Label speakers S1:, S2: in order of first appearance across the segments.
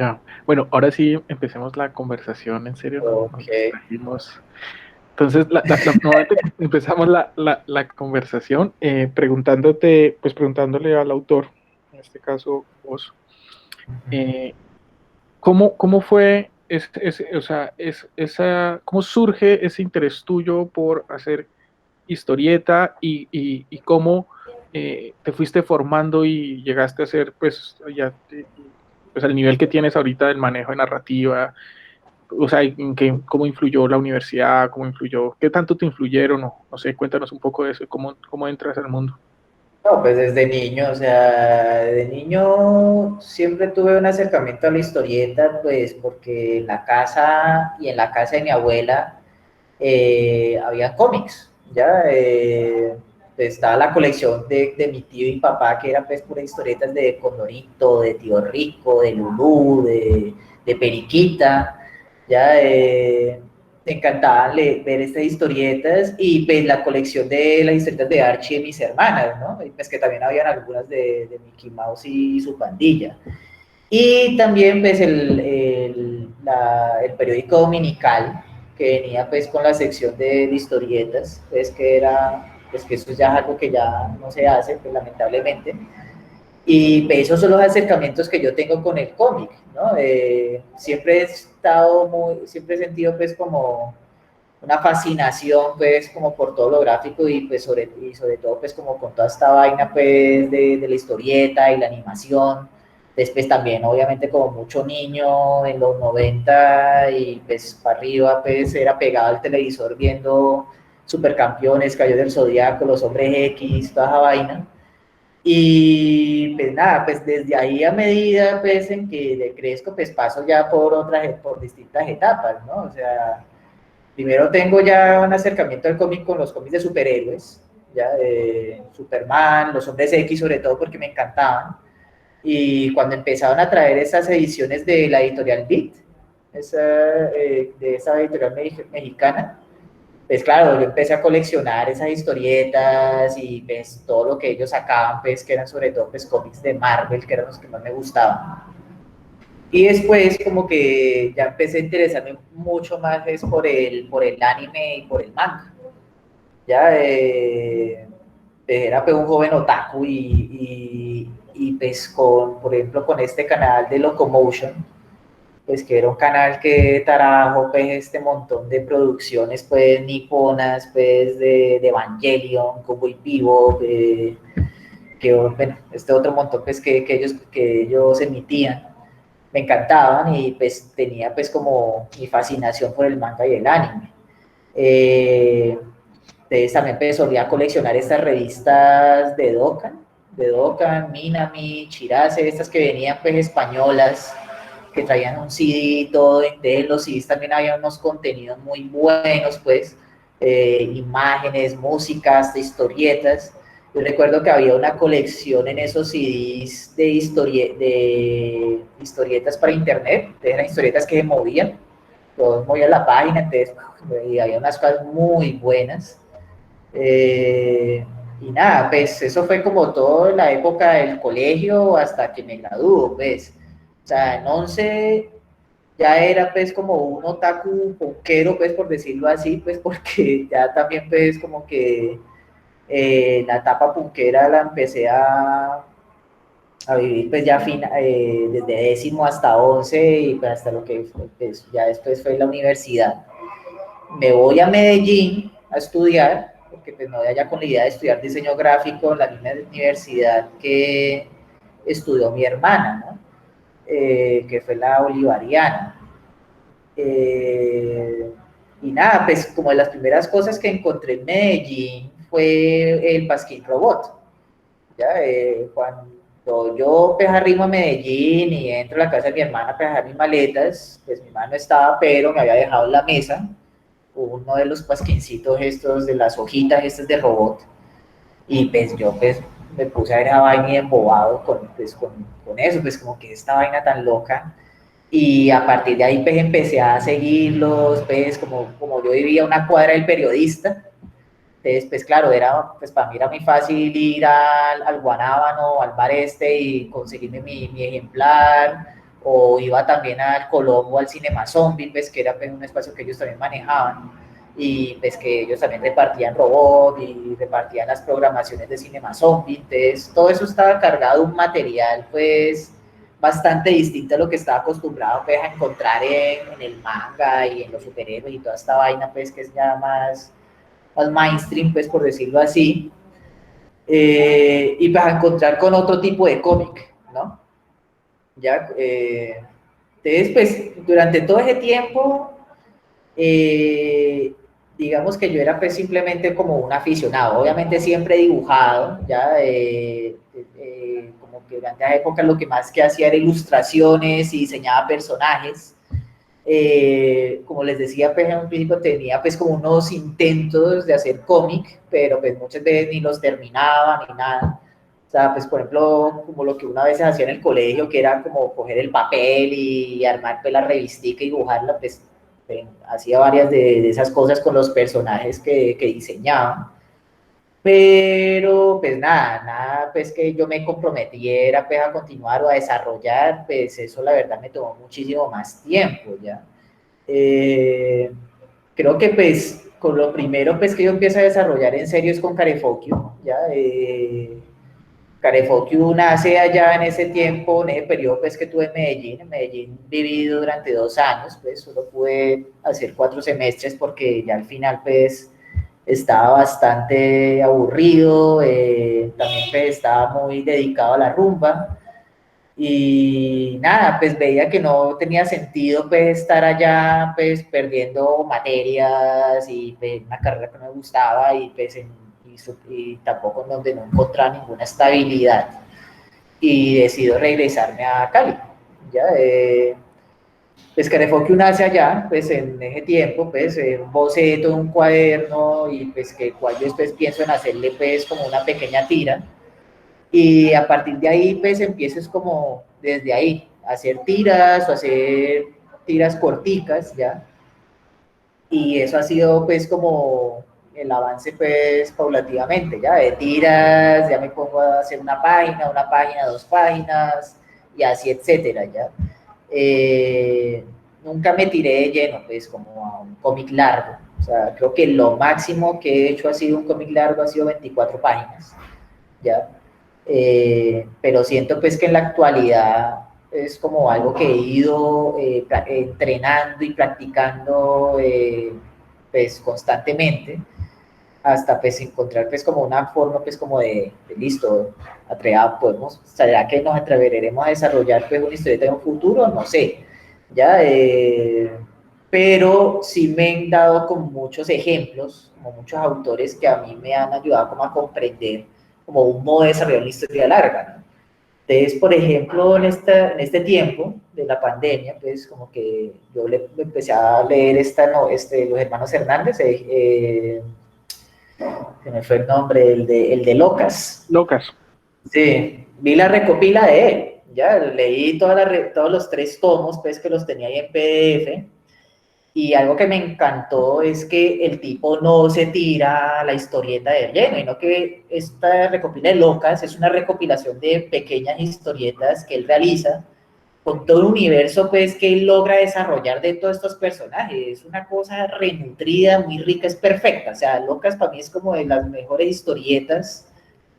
S1: Ya. Bueno, ahora sí empecemos la conversación en serio, nos
S2: Ok.
S1: distrajimos. Entonces, nuevamente empezamos la conversación preguntándole al autor, en este caso vos, eh, ¿cómo fue, o sea, cómo surge ese interés tuyo por hacer historieta y cómo te fuiste formando y llegaste a ser, pues, pues, al nivel que tienes ahorita del manejo de narrativa, o sea, cómo influyó la universidad, cómo influyó, qué tanto te influyeron, no sé, cuéntanos un poco de eso, cómo entras al mundo.
S2: No, pues desde niño, o sea, de niño siempre tuve un acercamiento a la historieta, pues porque en la casa y en la casa de mi abuela había cómics, ¿ya? Pues, estaba la colección de mi tío y papá, que eran pues puras historietas de Condorito, de Tío Rico, de Lulú, de Periquita, ¿ya? Me encantaban ver estas historietas y pues la colección de las historietas de Archie de mis hermanas, ¿no? Y pues que también habían algunas de Mickey Mouse y su pandilla. Y también pues el periódico dominical que venía pues con la sección de historietas, pues que era, pues que eso ya es algo que ya no se hace, pues lamentablemente. Y pues, esos son los acercamientos que yo tengo con el cómic, ¿no? Siempre he sentido pues como una fascinación pues como por todo lo gráfico y pues sobre todo pues como con toda esta vaina pues de la historieta y la animación. Después también obviamente como mucho niño en los 90 y pues para arriba pues era pegado al televisor viendo Supercampeones, Caballeros del Zodíaco, Los Hombres X, toda esa vaina. Y pues nada, pues desde ahí a medida pues en que crezco pues paso ya por distintas etapas, ¿no? O sea, primero tengo ya un acercamiento al cómic con los cómics de superhéroes, ya de Superman, los Hombres X sobre todo porque me encantaban. Y cuando empezaron a traer esas ediciones de la editorial Beat, de esa editorial mexicana, pues claro, yo empecé a coleccionar esas historietas y pues todo lo que ellos sacaban, pues que eran sobre todo pues cómics de Marvel, que eran los que más me gustaban. Y después como que ya empecé a interesarme mucho más es por el anime y por el manga. Ya era pues un joven otaku y pues por ejemplo, con este canal de Locomotion, pues que era un canal que trajo pues este montón de producciones pues niponas pues de Evangelion, Cowboy Vivo, que bueno, este otro montón pues que ellos emitían me encantaban y pues tenía pues como mi fascinación por el manga y el anime. Eh, entonces también pues, solía coleccionar estas revistas de Dokkan, Minami, Chirase, estas que venían pues españolas, que traían un CD y todo, de los CDs también había unos contenidos muy buenos pues, imágenes, músicas, de historietas. Yo recuerdo que había una colección en esos CDs de historietas para internet, eran historietas que se movían, todos movían la página, entonces y había unas cosas muy buenas. Y nada, pues eso fue como toda la época del colegio hasta que me graduó, pues. O sea, en 11 ya era pues como un otaku punkero, pues por decirlo así, pues porque ya también pues como que la etapa punkera la empecé a vivir pues ya desde décimo hasta 11 y pues hasta lo que pues, ya después fue la universidad. Me voy a Medellín a estudiar, porque pues me voy allá con la idea de estudiar diseño gráfico en la misma universidad que estudió mi hermana, ¿no? Que fue la Bolivariana. Eh, y nada, pues como de las primeras cosas que encontré en Medellín fue el Pasquín Robot. ¿Ya? Cuando yo pues arrimo a Medellín y entro a la casa de mi hermana para dejar mis maletas, pues mi hermana no estaba, pero me había dejado en la mesa uno de los pasquincitos estos de las hojitas estas de robot y pues yo pues me puse a ver esa vaina y embobado con eso, pues como que esta vaina tan loca y a partir de ahí pues empecé a seguirlos, pues como yo vivía a una cuadra del periodista, entonces pues claro, pues para mí era muy fácil ir al Guanábano, al bar este y conseguirme mi ejemplar o iba también al Colombo, al Cinema Zombie, pues que era pues, un espacio que ellos también manejaban, y pues que ellos también repartían robot y repartían las programaciones de Cinema Zombie, entonces todo eso estaba cargado de un material pues bastante distinto a lo que estaba acostumbrado pues, a encontrar en el manga y en los superhéroes y toda esta vaina pues que es ya más mainstream pues por decirlo así, y para encontrar con otro tipo de cómic, ¿no? Ya, entonces, pues, durante todo ese tiempo, digamos que yo era pues simplemente como un aficionado, obviamente siempre he dibujado, ya, como que durante esa época lo que más que hacía era ilustraciones y diseñaba personajes, como les decía, pues en un principio tenía pues como unos intentos de hacer cómic, pero pues muchas veces ni los terminaba ni nada. O sea, pues por ejemplo, como lo que una vez hacía en el colegio, que era como coger el papel y armar pues la revistica y dibujarla, pues hacía varias de esas cosas con los personajes que diseñaba. Pero pues nada, pues que yo me comprometiera pues a continuar o a desarrollar, pues eso la verdad me tomó muchísimo más tiempo ya. Eh, Creo que pues con lo primero pues que yo empiezo a desarrollar en serio es con Carefocchio, ¿ya? Carefocchio nace allá en ese tiempo, en ese periodo pues que tuve en Medellín viví durante 2 años, pues solo pude hacer 4 semestres porque ya al final pues estaba bastante aburrido, también pues estaba muy dedicado a la rumba, y nada, pues veía que no tenía sentido pues estar allá pues perdiendo materias y pues, una carrera que no me gustaba y pues y tampoco donde no encontraba ninguna estabilidad y decido regresarme a Cali. Ya, pues Carefoque uno hace allá, pues en ese tiempo, pues un boceto, un cuaderno y pues que cual yo después pienso en hacerle pues como una pequeña tira y a partir de ahí, pues empieces como desde ahí, a hacer tiras o hacer tiras corticas, ¿ya? Y eso ha sido pues como el avance pues paulativamente, ¿ya? De tiras, ya me pongo a hacer una página, 2 páginas, y así, etcétera, ¿ya? Eh, Nunca me tiré de lleno, pues, como a un cómic largo. O sea, creo que lo máximo que he hecho ha sido un cómic largo, ha sido 24 páginas, ¿ya? Pero siento pues que en la actualidad es como algo que he ido entrenando y practicando pues constantemente hasta pues encontrar pues como una forma pues como de listo, podemos, ¿será que nos atreveremos a desarrollar pues una historieta en un futuro? No sé, ya, pero sí me han dado como muchos ejemplos, como muchos autores que a mí me han ayudado como a comprender como un modo de desarrollar una historia larga, ¿no? Entonces, por ejemplo, en este tiempo de la pandemia, pues como que yo empecé a leer los hermanos Hernández, se me fue el nombre, el de Locas.
S1: Locas.
S2: Sí, vi la recopila de él, ya leí todos los 3 tomos, pues que los tenía ahí en PDF, y algo que me encantó es que el tipo no se tira la historieta de lleno, sino que esta recopila de Locas es una recopilación de pequeñas historietas que él realiza con todo el universo pues que él logra desarrollar de todos estos personajes. Es una cosa renutrida, muy rica, es perfecta. O sea, Locas para mí es como de las mejores historietas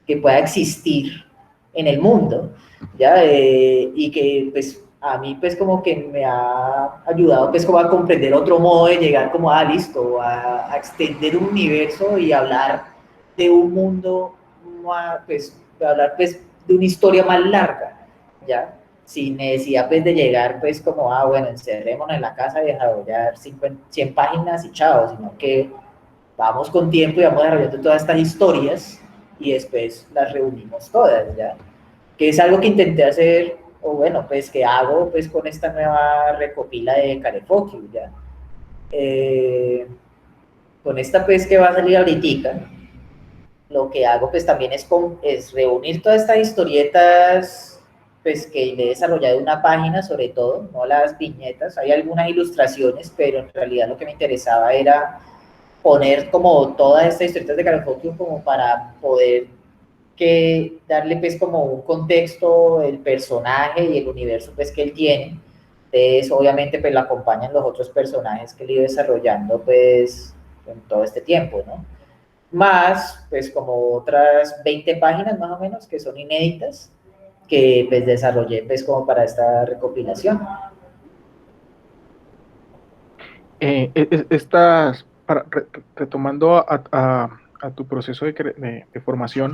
S2: que pueda existir en el mundo, ¿ya? Y que pues a mí pues como que me ha ayudado pues como a comprender otro modo de llegar como listo, a extender un universo y hablar de un mundo, pues hablar pues de una historia más larga, ¿ya? Sin necesidad pues de llegar pues como, bueno, encerrémonos en la casa y desarrollar 100 páginas y chao, sino que vamos con tiempo y vamos desarrollando todas estas historias y después las reunimos todas, ¿ya? Que es algo que intenté hacer, o bueno, pues que hago pues con esta nueva recopila de Carefoque, ¿ya? Con esta pues que va a salir ahorita, lo que hago pues también es reunir todas estas historietas pues que he desarrollado en una página sobre todo, no las viñetas, hay algunas ilustraciones, pero en realidad lo que me interesaba era poner como todas estas historietas de Carrefour como para poder que darle pues como un contexto, el personaje y el universo pues que él tiene. Entonces obviamente pues lo acompañan los otros personajes que él iba desarrollando pues en todo este tiempo, ¿no? Más pues como otras 20 páginas más o menos que son inéditas que pues desarrollé pues como para esta recopilación.
S1: Retomando a tu proceso de formación,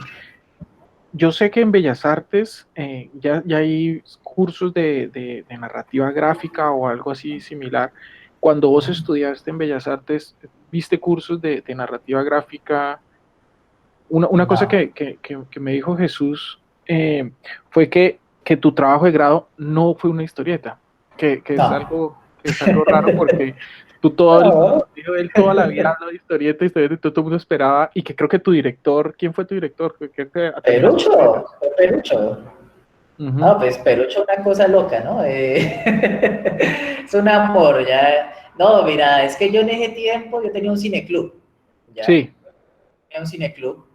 S1: yo sé que en Bellas Artes ya hay cursos de narrativa gráfica o algo así similar. Cuando vos estudiaste en Bellas Artes, ¿viste cursos de narrativa gráfica? Una cosa
S2: No,
S1: que me dijo Jesús fue que tu trabajo de grado no fue una historieta,
S2: no,
S1: que es algo raro porque tú todo el,
S2: no.
S1: dijo él toda la vida habló de historieta, historieta, y todo el mundo esperaba, y que creo que tu director, ¿quién fue tu director? Creo que también hace historietas.
S2: Perucho, Perucho.
S1: Ujú.
S2: No, pues Perucho es una cosa loca, ¿no? Es un amor, ya. No, mira, es que yo en ese tiempo yo tenía un cineclub, ¿ya?
S1: Sí,
S2: Tenía un cineclub.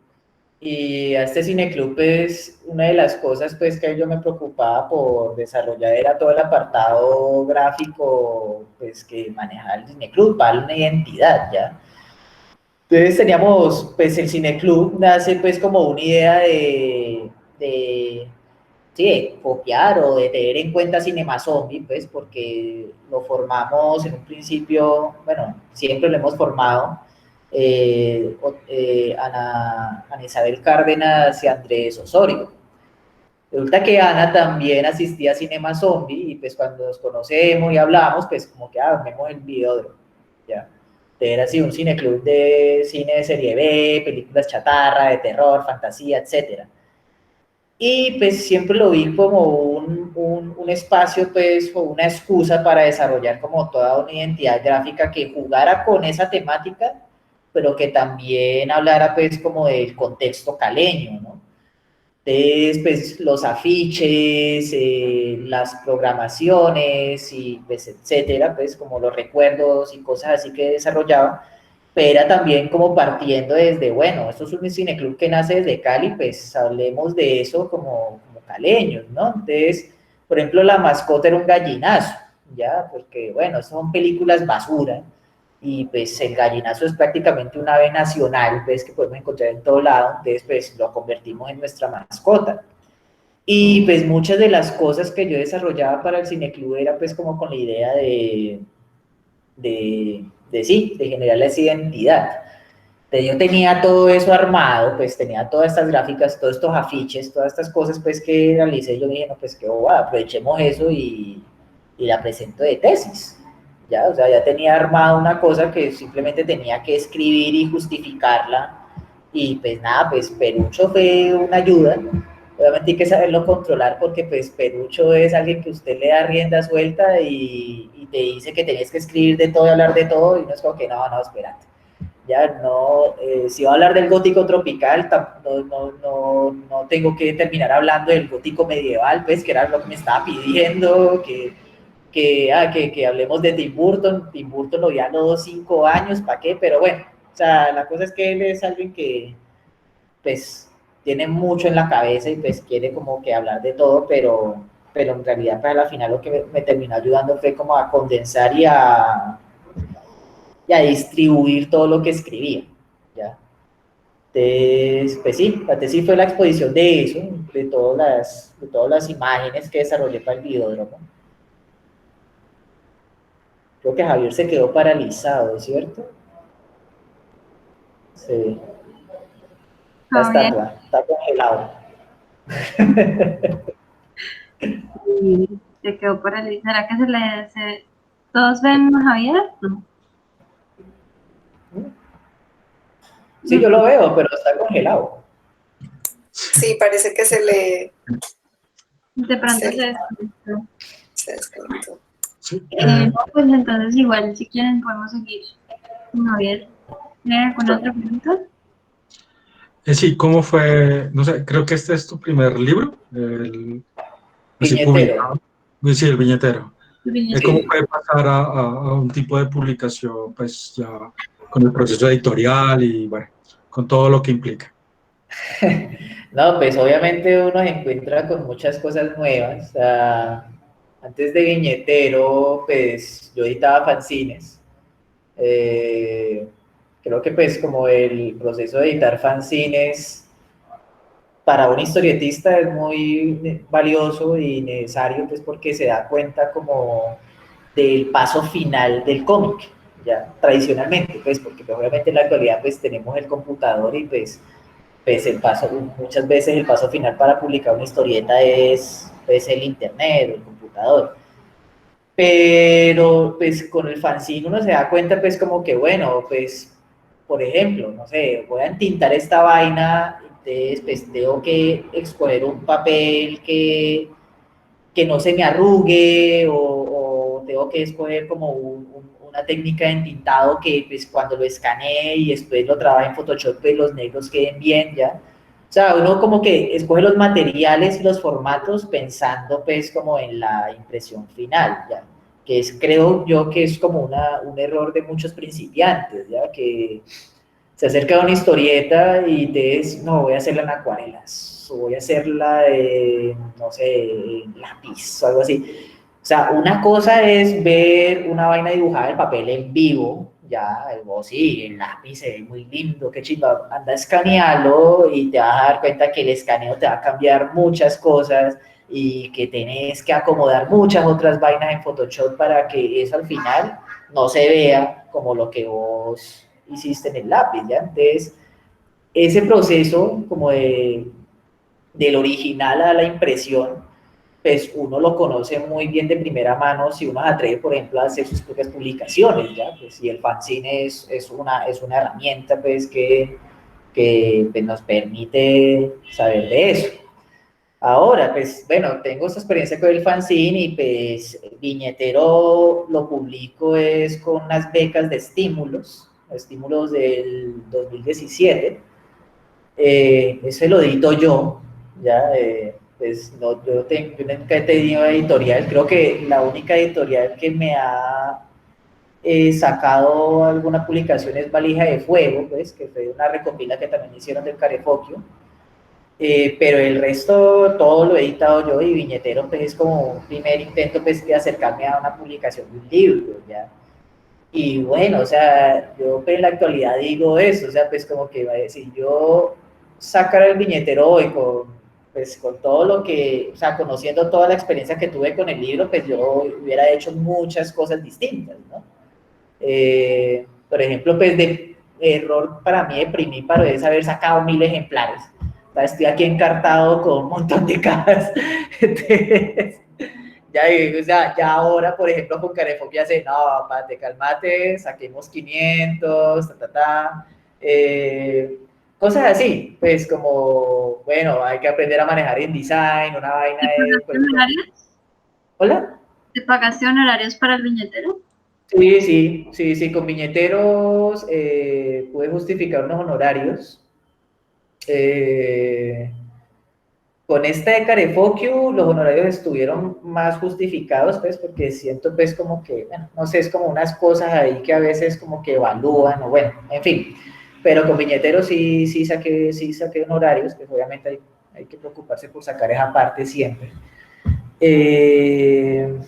S2: Y a este cineclub, pues, una de las cosas, pues, que yo me preocupaba por desarrollar era todo el apartado gráfico, pues, que manejaba el cineclub, para una identidad, ¿ya? Entonces teníamos, pues, el cineclub nace, pues, como una idea de sí, de copiar o de tener en cuenta Cinema Zombie, pues, porque lo formamos en un principio, bueno, siempre lo hemos formado, Ana Isabel Cárdenas y Andrés Osorio. Resulta que Ana también asistía a Cinema Zombie y pues cuando nos conocemos y hablamos, pues como que vemos el video, ya. Era así un cineclub de cine de serie B, películas chatarra, de terror, fantasía, etcétera. Y pues siempre lo vi como un espacio, pues, o una excusa para desarrollar como toda una identidad gráfica que jugara con esa temática, pero que también hablara pues como del contexto caleño, ¿no? Entonces, pues los afiches, las programaciones y pues etcétera, pues como los recuerdos y cosas así que desarrollaba, pero era también como partiendo desde, bueno, esto es un cineclub que nace desde Cali, pues hablemos de eso como caleños, ¿no? Entonces, por ejemplo, la mascota era un gallinazo, ¿ya? Porque, bueno, son películas basura, y pues el gallinazo es prácticamente un ave nacional, pues que podemos encontrar en todo lado, entonces pues lo convertimos en nuestra mascota. Y pues muchas de las cosas que yo desarrollaba para el cineclub era pues como con la idea sí, de generar esa identidad. Entonces yo tenía todo eso armado, pues tenía todas estas gráficas, todos estos afiches, todas estas cosas pues que realicé, yo dije, no, pues que oh, aprovechemos eso y la presento de tesis. Ya, o sea, ya tenía armada una cosa que simplemente tenía que escribir y justificarla. Y pues nada, pues Perucho fue una ayuda. Obviamente hay que saberlo controlar porque pues Perucho es alguien que usted le da rienda suelta y te dice que tenés que escribir de todo y hablar de todo y no es como que no, espérate. Ya no, si va a hablar del gótico tropical, no tengo que terminar hablando del gótico medieval, pues que era lo que me estaba pidiendo, que hablemos de Tim Burton. Tim Burton lo vi a los 5 años, ¿para qué? Pero bueno, o sea, la cosa es que él es alguien que, pues, tiene mucho en la cabeza y pues quiere como que hablar de todo, pero en realidad para la final lo que me terminó ayudando fue como a condensar y a distribuir todo lo que escribía, ¿ya? Entonces, pues sí, la tesis fue la exposición de eso, de todas las imágenes que desarrollé para el videódromo. Creo que Javier se quedó paralizado, ¿cierto? Sí,
S3: Javier,
S2: está congelado.
S3: y se quedó paralizado. ¿Será que todos ven a Javier? No.
S2: Sí, yo lo veo, pero está congelado.
S4: Sí, parece que
S3: De pronto
S4: se,
S3: se desconectó.
S4: se desconectó.
S3: No, pues entonces igual si quieren podemos seguir con Javier. ¿Tienen alguna otra pregunta?
S5: Sí, ¿cómo fue? No sé, creo que este es tu primer libro, así
S2: Viñetero.
S5: publicado. Sí, el viñetero. ¿Cómo
S2: Sí.
S5: fue pasar a un tipo de publicación, pues ya con el proceso editorial y bueno, con todo lo que implica?
S2: No, pues obviamente uno se encuentra con muchas cosas nuevas. O sea, antes de viñetero, pues yo editaba fanzines. Eh, Creo que pues como el proceso de editar fanzines para un historietista es muy valioso y necesario, pues porque se da cuenta como del paso final del cómic, ya tradicionalmente, pues porque pues, obviamente en la actualidad pues tenemos el computador y pues el paso, muchas veces el paso final para publicar una historieta es pues el internet o el computador. Pero pues con el fanzine uno se da cuenta pues como que bueno, pues por ejemplo, no sé, voy a entintar esta vaina, entonces pues tengo que escoger un papel que no se me arrugue o tengo que escoger como una técnica de entintado que pues cuando lo escanee y después lo trabaje en Photoshop pues los negros queden bien ya. O sea, uno como que escoge los materiales y los formatos pensando pues como en la impresión final ya, que es creo yo que es como un error de muchos principiantes ya, que se acerca a una historieta y te es, no, voy a hacerla en acuarelas, o voy a hacerla en, no sé, en lápiz o algo así. O sea, una cosa es ver una vaina dibujada en papel en vivo, ya, o sí, el lápiz se ve muy lindo, qué chido, anda a escanearlo y te vas a dar cuenta que el escaneo te va a cambiar muchas cosas y que tenés que acomodar muchas otras vainas en Photoshop para que eso al final no se vea como lo que vos hiciste en el lápiz, ¿ya? Entonces, ese proceso como del original a la impresión, pues uno lo conoce muy bien de primera mano si uno se atreve, por ejemplo, a hacer sus propias publicaciones, ¿ya? Pues si el fanzine es una herramienta, pues, que pues, nos permite saber de eso. Ahora, pues, bueno, tengo esta experiencia con el fanzine y pues Viñetero lo publico es con unas becas de estímulos del 2017. Ese lo edito yo, ya, pues no, yo nunca he tenido editorial, creo que la única editorial que me ha sacado alguna publicación es Valija de Fuego, pues, que fue una recopila que también hicieron del Carefoquio. Pero el resto todo lo he editado yo y Viñetero pues es como un primer intento pues de acercarme a una publicación de un libro, ¿ya? Y bueno, o sea, yo pues, en la actualidad digo eso, o sea, pues como que si yo sacara el Viñetero hoy pues con todo lo que, o sea, conociendo toda la experiencia que tuve con el libro, pues yo hubiera hecho muchas cosas distintas, ¿no? Por ejemplo, pues de error para mí de primíparo es haber sacado 1000 ejemplares. O sea, estoy aquí encartado con un montón de cajas. Entonces, ya, o sea, ya ahora, por ejemplo, con Carrefour ya sé, no, pate, calmate, saquemos 500, cosas así, pues como, bueno, hay que aprender a manejar InDesign, una vaina
S3: ¿Te
S2: de,
S3: pagaste
S2: por ejemplo,
S3: honorarios?
S2: ¿hola?
S3: ¿Te pagaste honorarios para el viñetero?
S2: Sí, con viñeteros pude justificar unos honorarios. Eh, con esta de Carefoquio, los honorarios estuvieron más justificados, pues, porque siento, pues, como que, bueno, no sé, es como unas cosas ahí que a veces como que evalúan, o bueno, en fin. Pero con viñeteros sí saqué honorarios, pues obviamente hay que preocuparse por sacar esa parte siempre. Eh,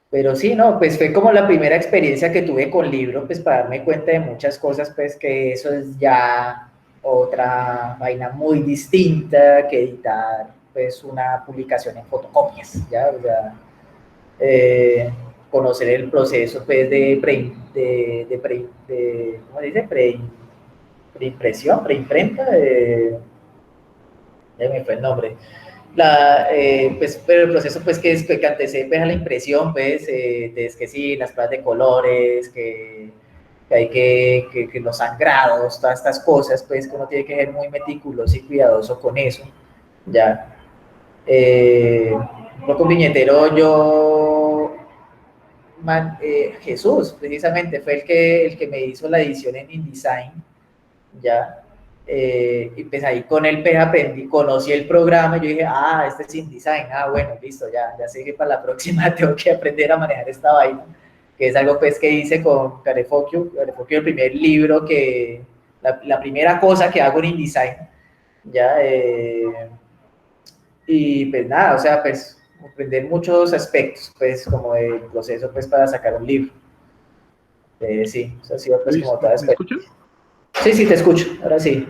S2: Pero sí, no, pues fue como la primera experiencia que tuve con libro, pues para darme cuenta de muchas cosas, pues que eso es ya otra vaina muy distinta que editar, pues una publicación en fotocopias, ¿ya? O sea, conocer el proceso, pues ¿cómo se dice? Preimpresión, preimprenta, ya me fue el nombre pues, pero el proceso pues que antecede pues, a la impresión, pues, es que sí, las pruebas de colores, que hay que los sangrados, todas estas cosas, pues que uno tiene que ser muy meticuloso y cuidadoso con eso, ya. Con Viñetero Jesús, precisamente, fue el que me hizo la edición en InDesign, ya. Y pues ahí con el pues aprendí, conocí el programa y yo dije, este es InDesign, bueno, listo, ya sé que para la próxima tengo que aprender a manejar esta vaina, que es algo pues que hice con Carefoquio, el primer libro la primera cosa que hago en InDesign, ya, y pues nada, o sea, pues aprender muchos aspectos, pues como del proceso, pues para sacar un libro. Sí, eso ha sido pues
S1: Luis,
S2: como toda
S1: ¿me escuchas?
S2: experiencia. Sí, sí, te escucho, ahora sí.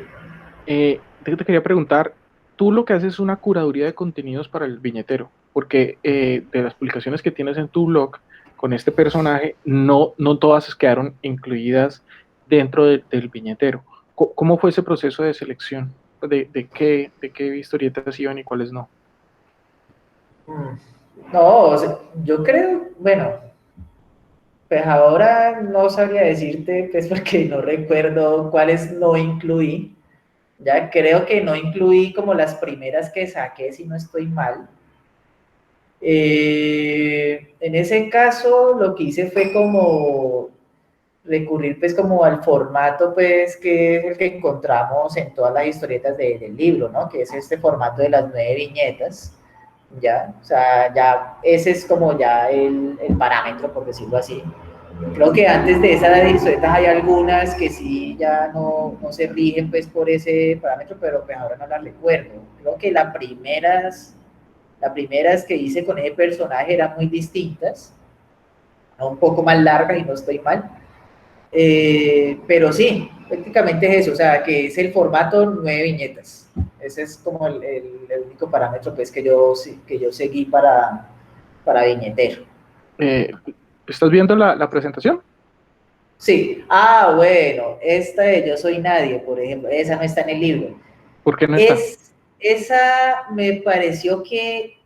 S1: Te quería preguntar, tú lo que haces es una curaduría de contenidos para el viñetero, porque de las publicaciones que tienes en tu blog con este personaje, no todas quedaron incluidas dentro del viñetero. ¿Cómo fue ese proceso de selección? ¿De qué historietas iban y cuáles no?
S2: Mm. No, o sea, yo creo, bueno, pues ahora no sabría decirte, pues porque no recuerdo cuáles no incluí. Ya creo que no incluí como las primeras que saqué, si no estoy mal. En ese caso, lo que hice fue como recurrir pues como al formato pues que es el que encontramos en todas las historietas del libro, ¿no? Que es este formato de las 9 viñetas, ¿ya? O sea, ya ese es como ya el parámetro, por decirlo así. Creo que antes de esas historietas hay algunas que sí ya no se rigen pues por ese parámetro, pero pues ahora no las recuerdo. Creo que las primeras que hice con ese personaje eran muy distintas, un poco más largas y no estoy mal. Pero sí, prácticamente es eso, o sea, que es el formato 9 viñetas. Ese es como el único parámetro pues, que yo seguí para viñetero.
S1: Eh, ¿Estás viendo la presentación?
S2: Sí, bueno, esta de Yo Soy Nadie, por ejemplo, esa no está en el libro.
S1: ¿Por qué no está?
S2: Esa me pareció que,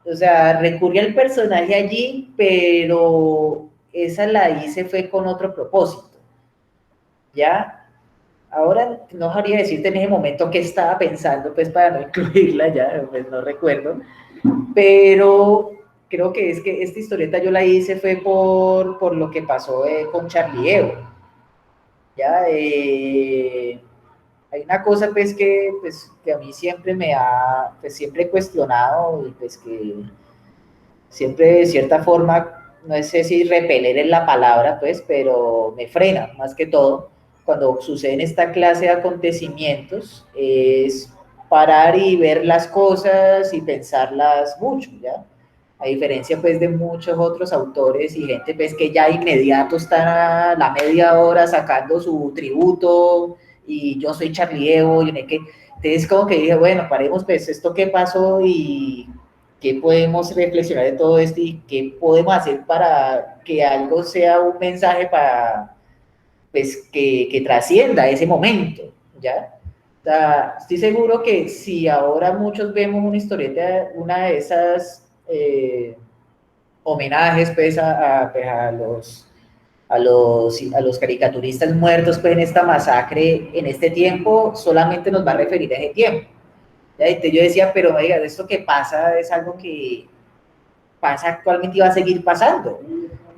S2: o sea, recurrí al personaje allí, pero esa la hice fue con otro propósito, ¿ya? Ahora no sabría decirte en ese momento qué estaba pensando, pues para no incluirla ya, pues no recuerdo, pero creo que es que esta historieta yo la hice fue por lo que pasó con Charlie Evo, ya, hay una cosa pues que a mí siempre pues siempre he cuestionado y pues que siempre de cierta forma, no sé si repeler es la palabra, pues, pero me frena más que todo cuando suceden esta clase de acontecimientos, es parar y ver las cosas y pensarlas mucho, ¿ya? A diferencia, pues, de muchos otros autores y gente, pues, que ya inmediato están a la media hora sacando su tributo y yo soy Charlie Evo y que entonces como que dije, bueno, paremos, pues, esto qué pasó y qué podemos reflexionar de todo esto y qué podemos hacer para que algo sea un mensaje para, pues, que trascienda ese momento, ¿ya? O sea, estoy seguro que si ahora muchos vemos una historieta, una de esas homenajes, pues, pues, a los caricaturistas muertos, pues, en esta masacre, en este tiempo, solamente nos va a referir a ese tiempo. ¿Ya? Entonces yo decía, pero oiga, esto que pasa es algo que pasa actualmente y va a seguir pasando.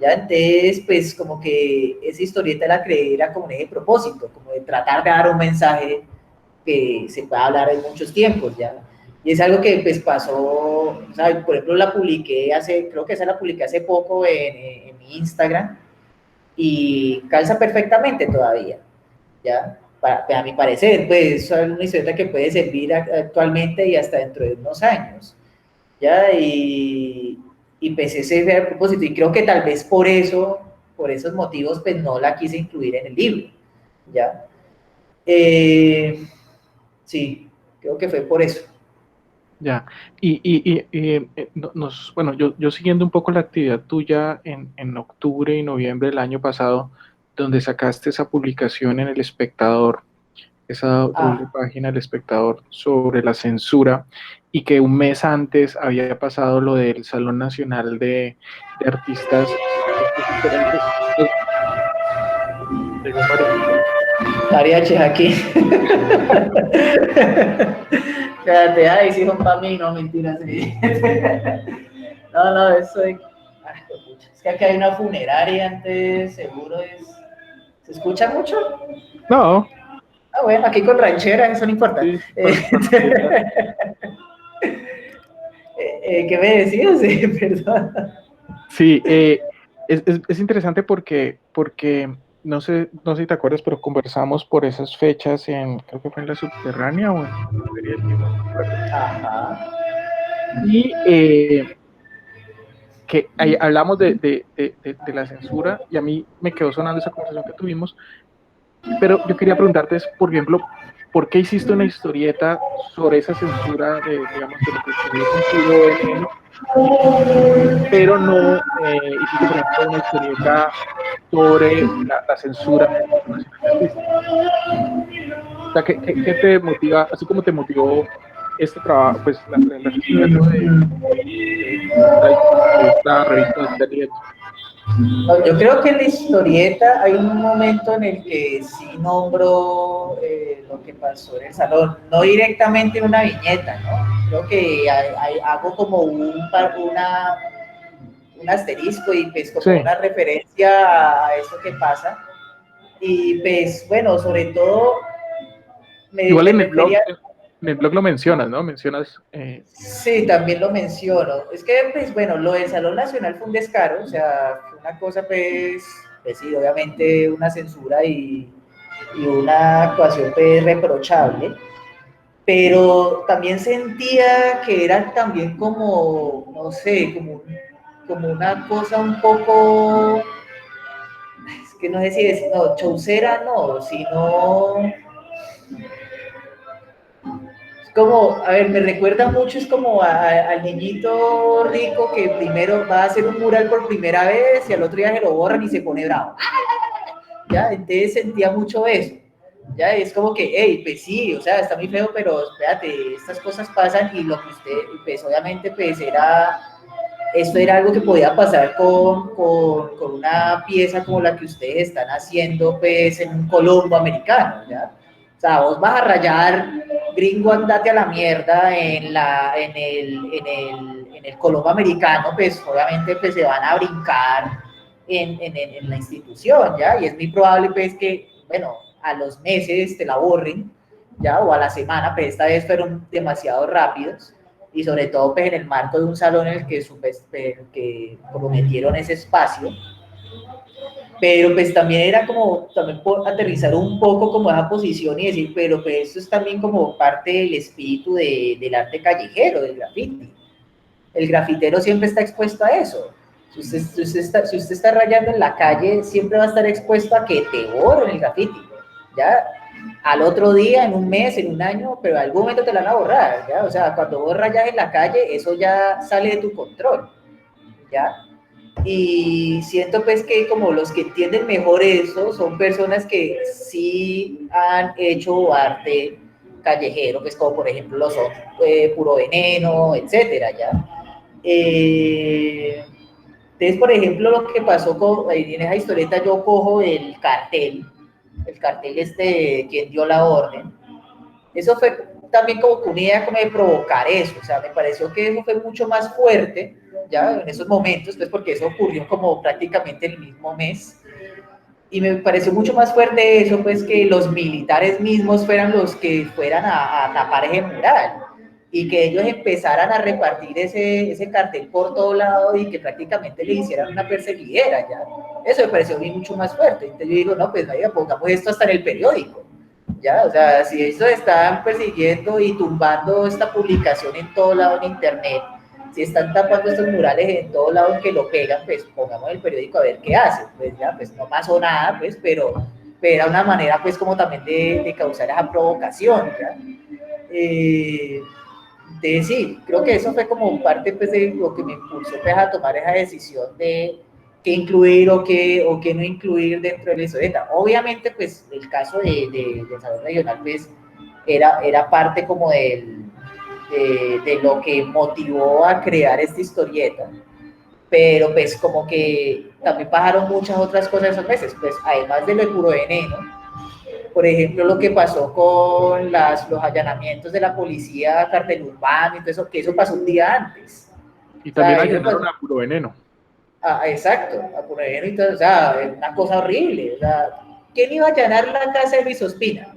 S2: ¿Ya? Entonces, pues como que esa historieta la creé era como de propósito, como de tratar de dar un mensaje que se pueda hablar en muchos tiempos, ¿ya? Y es algo que pues pasó, o sea, por ejemplo la publiqué creo que esa la publiqué hace poco en mi Instagram y calza perfectamente todavía, ¿ya? A mi parecer, pues es una historieta que puede servir actualmente y hasta dentro de unos años. ¿Ya? Y pues ese fue el propósito, y creo que tal vez por eso, por esos motivos, pues no la quise incluir en el libro, ¿ya? Sí, creo que fue por eso.
S1: Ya, bueno, yo siguiendo un poco la actividad tuya en octubre y noviembre del año pasado, donde sacaste esa publicación en El Espectador, esa doble
S2: Ah,
S1: página del Espectador sobre la censura, y que un mes antes había pasado lo del Salón Nacional de Artistas. Espera, llegó un mariachi.
S2: mariachis aquí. Espérate, ay, sí, son para mí, no, mentiras. Sí. No, eso es... Ay, es que aquí hay una funeraria, antes seguro es... ¿Se escucha mucho?
S1: No,
S2: Bueno, aquí con rancheras, eso no importa.
S1: sí, para no molestar.
S2: ¿Qué me decías? Perdón.
S1: Sí, es interesante porque no sé si te acuerdas, pero conversamos por esas fechas creo que fue en la Subterránea o en la Feria del Libro, no me acuerdo.
S2: Ajá.
S1: Y que ahí hablamos de la censura y a mí me quedó sonando esa conversación que tuvimos, pero yo quería preguntarte, por ejemplo, ¿por qué hiciste una historieta sobre esa censura digamos, de lo que ocurrió con Puro Veneno, pero no hiciste, por ejemplo, una historieta sobre la censura del Consejo Nacional de Artistas? O sea, ¿qué te motiva, así como te motivó este trabajo, pues el asesinato de esta revista de Aliento?
S2: No, yo creo que en la historieta hay un momento en el que sí nombro lo que pasó en el salón, no directamente en una viñeta, ¿no? Creo que hago como un asterisco y pues como
S1: Sí,
S2: una referencia a eso que pasa. Y pues bueno, sobre todo
S1: igual
S2: me refería.
S1: en el blog lo mencionas, ¿no? Mencionas,
S2: Sí, también lo menciono. Es que, pues, bueno, lo del Salón Nacional fue un descaro, o sea, fue una cosa, pues sí, obviamente una censura y una actuación, pues, reprochable, pero también sentía que era también como, no sé, como una cosa un poco, es que no sé si es, no, chaucera no, sino como, a ver, me recuerda mucho, es como al niñito rico que primero va a hacer un mural por primera vez y al otro día se lo borran y se pone bravo. ¿Ya? Entonces sentía mucho eso. Ya, es como que, hey, pues sí, o sea, está muy feo, pero espérate, estas cosas pasan y lo que usted, pues obviamente, pues esto era algo que podía pasar con una pieza como la que ustedes están haciendo, pues, en un Colombo americano, ¿ya? O sea, vos vas a rayar, gringo, andate a la mierda en el Colombo americano, pues, obviamente, pues, se van a brincar en la institución, ¿ya? Y es muy probable, pues, que, bueno, a los meses te la borren, ¿ya? O a la semana, pero esta vez fueron demasiado rápidos y sobre todo pues, en el marco de un salón en el que prometieron ese espacio, pero pues también era como también aterrizar un poco como esa posición y decir, pero pues esto es también como parte del espíritu del arte callejero, del graffiti. El grafitero siempre está expuesto a eso. Si usted está rayando en la calle, siempre va a estar expuesto a que te borren el graffiti, ¿ya? Al otro día, en un mes, en un año, pero en algún momento te la van a borrar, ¿ya? O sea, cuando vos rayas en la calle, eso ya sale de tu control, ¿ya? Y siento pues que como los que entienden mejor eso son personas que sí han hecho arte callejero, pues como por ejemplo lo son Puro Veneno, etcétera, ¿ya? Entonces, por ejemplo, lo que pasó en esa historieta, yo cojo el cartel quien dio la orden. Eso fue también como que una idea como de provocar eso, o sea, me pareció que eso fue mucho más fuerte, ya, en esos momentos, pues porque eso ocurrió como prácticamente el mismo mes, y me pareció mucho más fuerte eso, pues que los militares mismos fueran los que fueran a tapar ese mural y que ellos empezaran a repartir ese cartel por todo lado y que prácticamente le hicieran una perseguidera ya. Eso me pareció a mí mucho más fuerte. Entonces yo digo, no, pues vaya, pongamos esto hasta en el periódico. Ya, o sea, si esto están persiguiendo y tumbando esta publicación en todo lado en internet, si están tapando estos murales en todo lado en que lo pegan, pues pongamos el periódico a ver qué hace. Pues ya, pues no pasó nada, pues, pero era una manera, pues, como también de causar esa provocación, ¿ya? Entonces, sí, creo que eso fue como parte, pues, de lo que me impulsó, pues, a tomar esa decisión de qué incluir o qué no incluir dentro de la historieta. Obviamente, pues, el caso del Salón Regional, pues, era parte como de lo que motivó a crear esta historieta, pero pues como que también pasaron muchas otras cosas esos meses, pues además de lo de Puro Veneno, por ejemplo lo que pasó con los allanamientos de la policía, cartel urbano y todo eso, que eso pasó un día antes.
S1: y
S2: O sea,
S1: también
S2: eso
S1: allanaron
S2: pasó,
S1: a Puro Veneno.
S2: exacto, a Puro Veneno y todo, o sea, una cosa horrible, o sea, ¿quién iba a allanar la casa de Luis Ospina?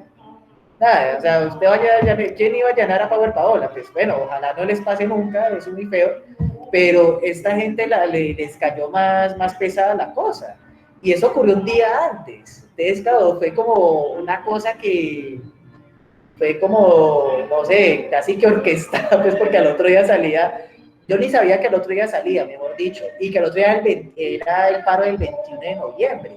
S2: Nada, o sea, usted vaya a allanar, ¿quién iba a allanar a Power Paola? Pues bueno, ojalá no les pase nunca, eso es muy feo, pero esta gente les cayó más pesada la cosa. Y eso ocurrió un día antes. Entonces, claro, fue como una cosa que fue como, no sé, casi que orquestada, pues porque al otro día salía, yo ni sabía que al otro día salía, mejor dicho, y que al otro día era el paro del 21 de noviembre.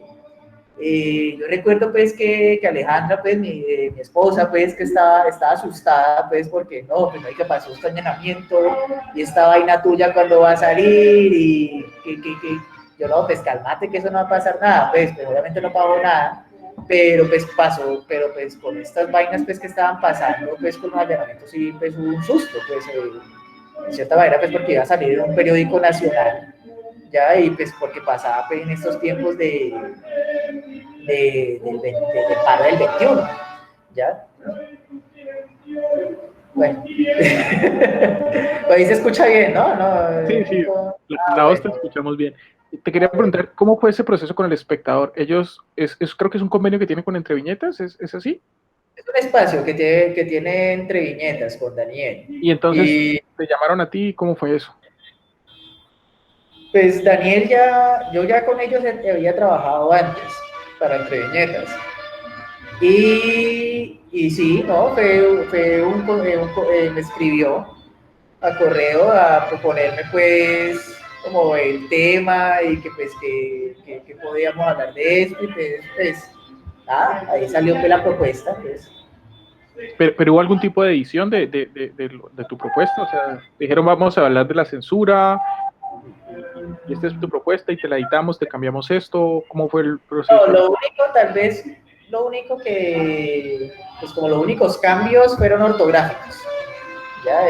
S2: Yo recuerdo pues que Alejandra, pues mi esposa, pues que estaba asustada, pues porque no, pues no hay que pasar un envenenamiento y esta vaina tuya cuando va a salir y que yo no, pues cálmate que eso no va a pasar nada, pues obviamente no pagó nada, pero pues pasó, pero pues con estas vainas pues que estaban pasando, pues con los allanamientos sí, pues hubo un susto, pues en cierta manera pues porque iba a salir en un periódico nacional, ya, y pues porque pasaba pues en estos tiempos del paro del 21, ¿ya? Bueno, ahí se escucha bien, ¿no? No,
S1: Sí, sí, la voz te
S2: bueno.
S1: escuchamos bien. Te quería preguntar, ¿cómo fue ese proceso con el espectador? Ellos, creo que es un convenio que tiene con Entre Viñetas, ¿es así?
S2: Es un espacio que tiene entre viñetas con Daniel.
S1: Y entonces,
S2: Y
S1: ¿te llamaron a ti? ¿Cómo fue eso?
S2: pues Daniel yo ya con ellos había trabajado antes para entre viñetas. Y sí, ¿no? Me escribió a correo a proponerme pues como el tema y que pues que podíamos hablar de esto y pues ahí salió pues la propuesta pues.
S1: Pero ¿hubo algún tipo de edición de tu propuesta? O sea, dijeron, vamos a hablar de la censura y esta es tu propuesta y te la editamos, te cambiamos esto. ¿Cómo fue el
S2: No,
S1: proceso?
S2: lo único que, pues como los únicos cambios fueron ortográficos, ya,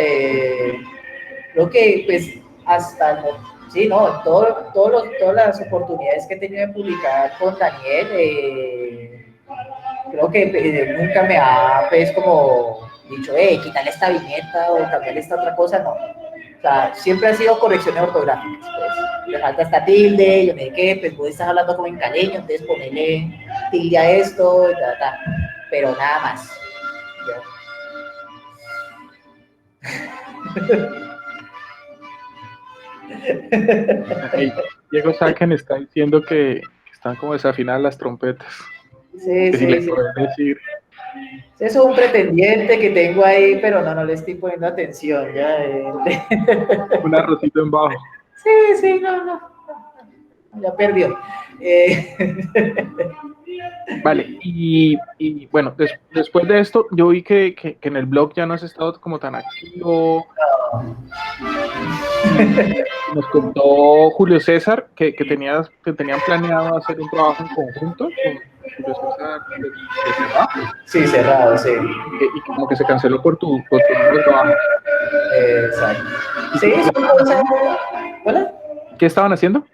S2: lo que pues hasta el sí, no, todas las oportunidades que he tenido de publicar con Daniel, creo que nunca me ha pues como dicho, quitarle esta viñeta o cambiarle esta otra cosa, no. O sea, siempre han sido correcciones ortográficas, pues. Le falta esta tilde, yo me dije, pues vos estás hablando como en caleño, entonces ponele tilde a esto, pero nada más.
S1: Ahí, Diego Sacken está diciendo que están como desafinadas las trompetas.
S2: Sí,
S1: Que si le
S2: sí, sí.
S1: puedes decir,
S2: Eso es un pretendiente que tengo ahí, pero no le estoy poniendo atención, ya.
S1: un arrocito en bajo.
S2: Sí, sí, no, ya perdió.
S1: Vale, y bueno, después de esto, yo vi que en el blog ya no has estado como tan activo. Nos contó Julio César que tenían planeado hacer un trabajo en conjunto con Julio César de Cerrado,
S2: Sí, cerrado, sí.
S1: y como que se canceló por tu nuevo trabajo.
S2: Exacto. Sí, son cosas. ¿Hola?
S1: ¿Qué estaban haciendo?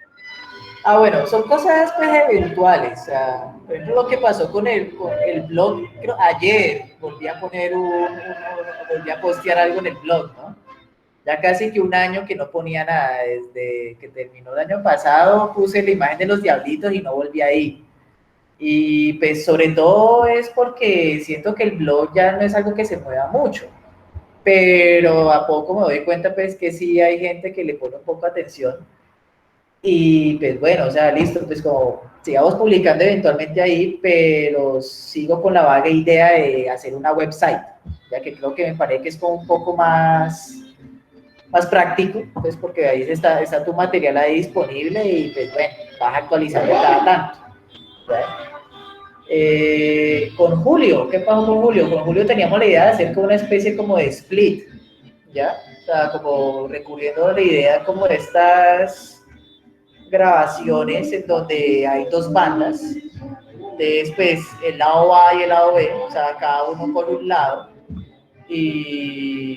S2: Bueno, son cosas pues eventuales. O sea, por ejemplo, lo que pasó con el blog, creo, ayer volví a volví a postear algo en el blog, ¿no? Ya casi que un año que no ponía nada, desde que terminó el año pasado puse la imagen de los diablitos y no volví ahí. Y pues sobre todo es porque siento que el blog ya no es algo que se mueva mucho, pero a poco me doy cuenta pues que sí hay gente que le pone un poco de atención y pues bueno, o sea, listo, pues como sigamos publicando eventualmente ahí, pero sigo con la vaga idea de hacer una website, ya que creo que me parece que es como un poco más práctico, pues porque ahí está tu material ahí disponible y pues bueno, vas actualizando cada tanto. Con Julio, ¿qué pasó con Julio? Con Julio teníamos la idea de hacer como una especie como de split, ¿ya? O sea, como recurriendo a la idea como de estas grabaciones en donde hay dos bandas, después el lado A y el lado B, o sea, cada uno por un lado, y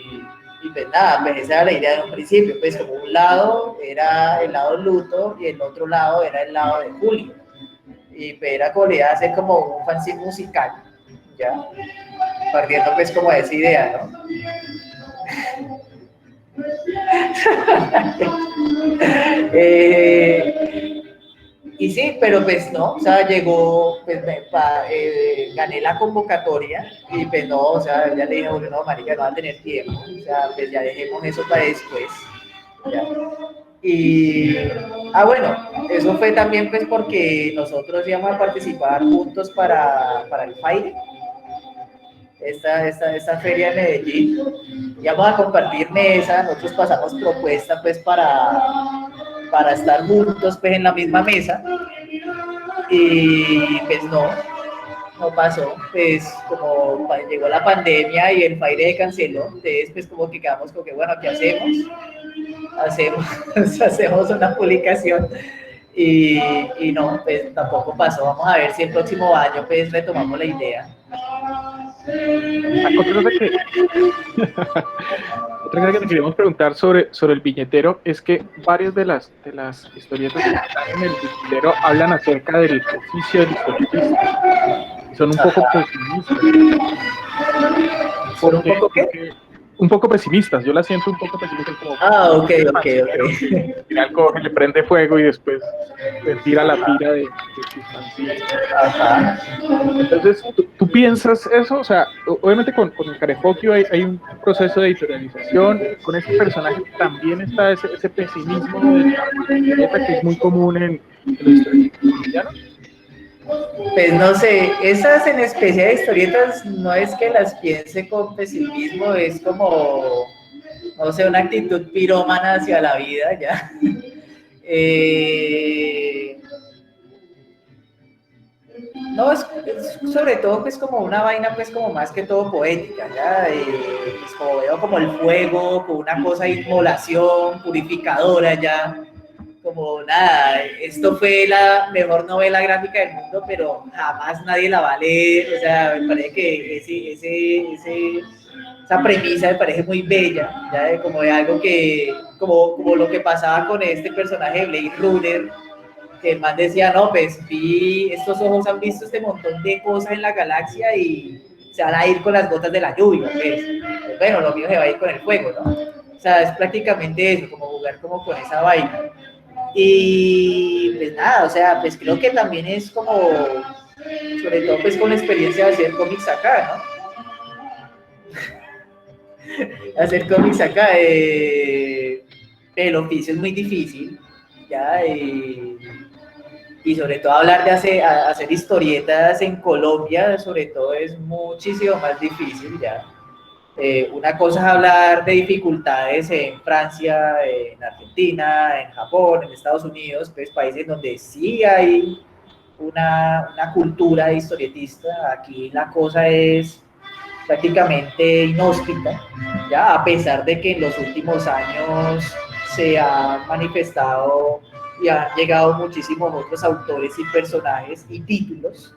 S2: pues nada, pues esa era la idea de un principio, pues como un lado era el lado luto y el otro lado era el lado de Julio. Y pues era como la idea de hacer como un fanzine musical, ¿ya? Partiendo pues como de esa idea, ¿no? Y sí, pero pues no, o sea, llegó, pues gané la convocatoria y pues no, o sea, ya le dije, bueno, no, marica, no va a tener tiempo, o sea, pues ya dejemos eso para después, ¿ya? Y Ah, bueno, eso fue también pues porque nosotros íbamos a participar juntos para el Faire, esta feria de Medellín. Íbamos a compartir mesa, nosotros pasamos propuesta pues para estar juntos pues en la misma mesa y pues no pasó, pues como llegó la pandemia y el Faire se canceló, entonces pues como que quedamos con que bueno, ¿qué hacemos? Hacemos una publicación y no, pues tampoco pasó. Vamos a ver si el próximo año pues retomamos la idea.
S1: Otra cosa que, otra cosa que te queríamos preguntar sobre el viñetero es que varias de las historietas que están en el viñetero hablan acerca del oficio del historietista y son un poco pesimistas.
S2: ¿Son un poco qué?
S1: Un poco pesimistas, yo la siento un poco pesimistas como
S2: ok.
S1: al final coge, le prende fuego y después le tira la pira de sus fanzines.
S2: Ajá.
S1: Entonces, ¿tú piensas eso? O sea, obviamente con el Carefoquio hay un proceso de editorialización, con este personaje también está ese pesimismo de la historieta que es muy común en los historietas colombianos.
S2: Pues no sé, esas en especie de historietas no es que las piense con pesimismo, es como, no sé, una actitud pirómana hacia la vida, ya. No, es sobre todo pues como una vaina pues como más que todo poética, ¿ya? Pues como veo como el fuego, como una cosa de inmolación, purificadora, ¿ya? Como nada, esto fue la mejor novela gráfica del mundo, pero jamás nadie la va a leer, o sea, me parece que esa premisa me parece muy bella, ¿ya? Como de algo que, como lo que pasaba con este personaje de Blade Runner, que el man decía, no, pues estos ojos han visto este montón de cosas en la galaxia y se van a ir con las gotas de la lluvia, pues bueno, lo mío se va a ir con el fuego, ¿no? O sea, es prácticamente eso, como jugar como con esa vaina. Y pues nada, o sea, pues creo que también es como, sobre todo pues con la experiencia de hacer cómics acá, ¿no? Hacer cómics acá, el oficio es muy difícil, ¿ya? Y sobre todo hablar de hacer historietas en Colombia, sobre todo es muchísimo más difícil, ¿ya? Una cosa es hablar de dificultades en Francia, en Argentina, en Japón, en Estados Unidos, pues países donde sí hay una cultura de historietista. Aquí la cosa es prácticamente inhóspita, ya, a pesar de que en los últimos años se ha manifestado y han llegado muchísimos otros autores y personajes y títulos,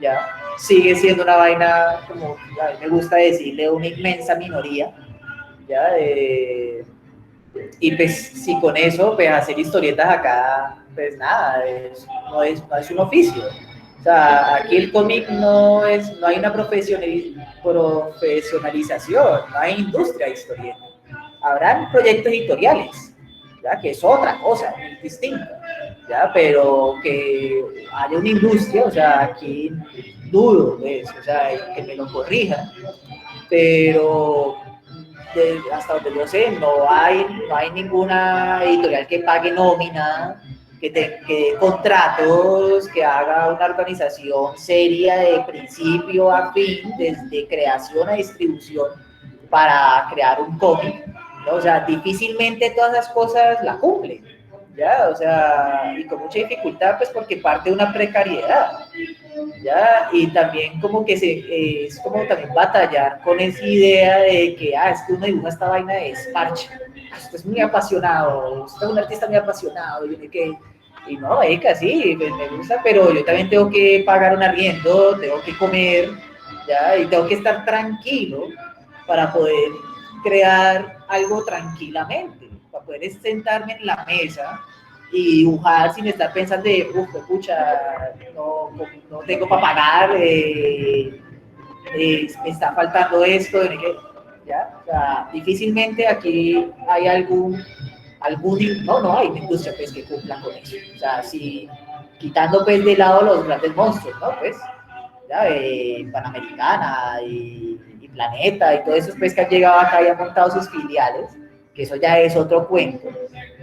S2: ya, sigue siendo una vaina, como a mí me gusta decirle, una inmensa minoría, ya, y pues si con eso, pues hacer historietas acá, pues nada, no es un oficio. O sea, aquí el cómic no hay una profesionalización, no hay industria de historieta. Habrán proyectos editoriales, ¿ya? Que es otra cosa, muy distinta, ¿ya? Pero que haya una industria, o sea, aquí dudo de eso, o sea, que me lo corrijan, pero hasta donde yo sé, no hay ninguna editorial que pague nómina, que dé contratos, que haga una organización seria de principio a fin, desde creación a distribución, para crear un cómic, ¿no? O sea, difícilmente todas esas cosas la cumplen, ¿ya? O sea, y con mucha dificultad, pues porque parte de una precariedad, ¿ya? Y también como que es como también batallar con esa idea de que, es que uno dibuja esta vaina de esparche, usted es muy apasionado, usted es un artista muy apasionado, y no, sí, pues me gusta, pero yo también tengo que pagar un arriendo, tengo que comer, ¿ya? Y tengo que estar tranquilo para poder crear algo tranquilamente, para poder sentarme en la mesa y dibujar sin estar pensando de, pucha, no tengo para pagar, me está faltando esto, ¿ya? O sea, difícilmente aquí hay no hay una industria pues que cumpla con eso. O sea, si quitando pues de lado los grandes monstruos, ¿no? Pues, ya, Panamericana y Planeta y todos esos pues que han llegado acá y han montado sus filiales, que eso ya es otro cuento,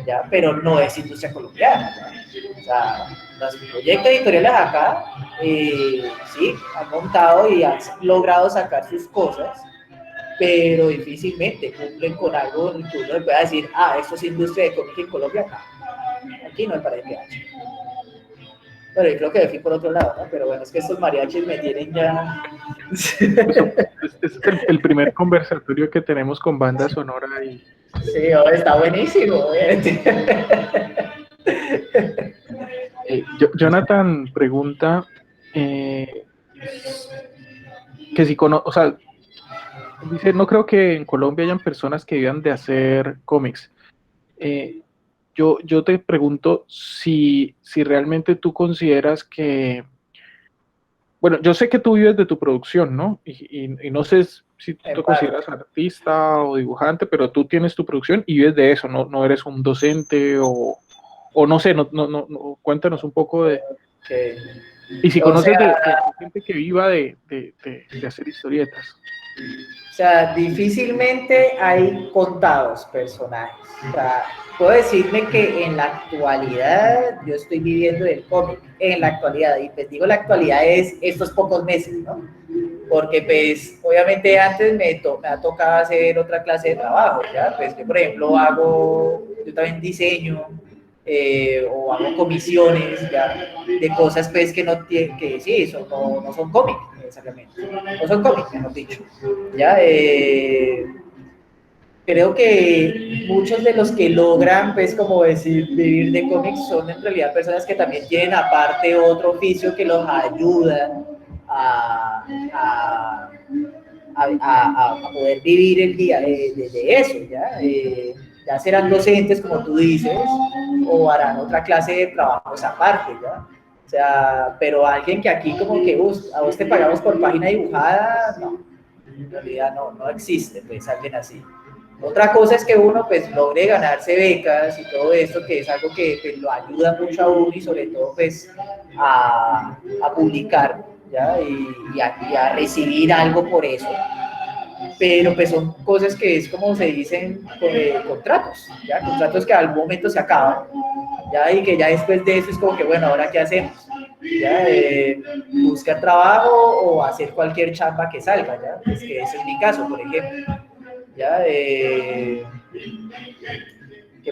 S2: ¿ya? Pero no es industria colombiana, ¿ya? O sea, los proyectos editoriales acá, sí, han montado y han logrado sacar sus cosas, pero difícilmente cumplen con algo en que uno le pueda decir, ah, esto es industria de cómic en Colombia, acá. Aquí no me parece que haya. Pero yo creo que me fui por otro lado, ¿no? Pero bueno, es que estos mariachis me tienen ya...
S1: Este es el primer conversatorio que tenemos con banda sonora y
S2: Sí, oh, está buenísimo.
S1: Jonathan pregunta que si conoce, o sea, dice, no creo que en Colombia hayan personas que vivan de hacer cómics. Yo te pregunto si realmente tú consideras que, bueno, yo sé que tú vives de tu producción, ¿no? Y no sé si tú te consideras artista o dibujante, pero tú tienes tu producción y vives de eso, no eres un docente o no sé, cuéntanos un poco de...
S2: Okay.
S1: Y si conoces de gente que viva de hacer historietas.
S2: O sea, difícilmente hay contados personajes. O sea, puedo decirme que en la actualidad yo estoy viviendo del cómic, en la actualidad, y pues digo la actualidad es estos pocos meses, ¿no? Porque pues obviamente antes me ha tocado hacer otra clase de trabajo, ¿ya? Pues yo por ejemplo yo también diseño, o hago comisiones, ¿ya? De cosas pues que no tienen, que sí, no son cómics necesariamente, no son cómics, mejor dicho, ¿ya? Creo que muchos de los que logran, pues, como decir, vivir de cómics son en realidad personas que también tienen aparte otro oficio que los ayuda a poder vivir el día de eso, ¿ya? Ya serán docentes, como tú dices, o harán otra clase de trabajos aparte, ¿ya? O sea, pero alguien que aquí como que, a vos te pagamos por página dibujada, no, en realidad no existe, pues, alguien así. Otra cosa es que uno, pues, logre ganarse becas y todo esto, que es algo que pues, lo ayuda mucho a uno y sobre todo, pues, a publicar, ¿ya? Y a recibir algo por eso. Pero pues son cosas que es como se dicen contratos, ¿ya? Contratos que al momento se acaban, ¿ya? Y que ya después de eso es como que, bueno, ¿ahora qué hacemos? ¿Ya? Buscar trabajo o hacer cualquier chamba que salga, ¿ya? Pues que ese es mi caso, por ejemplo, ¿ya? ¿Qué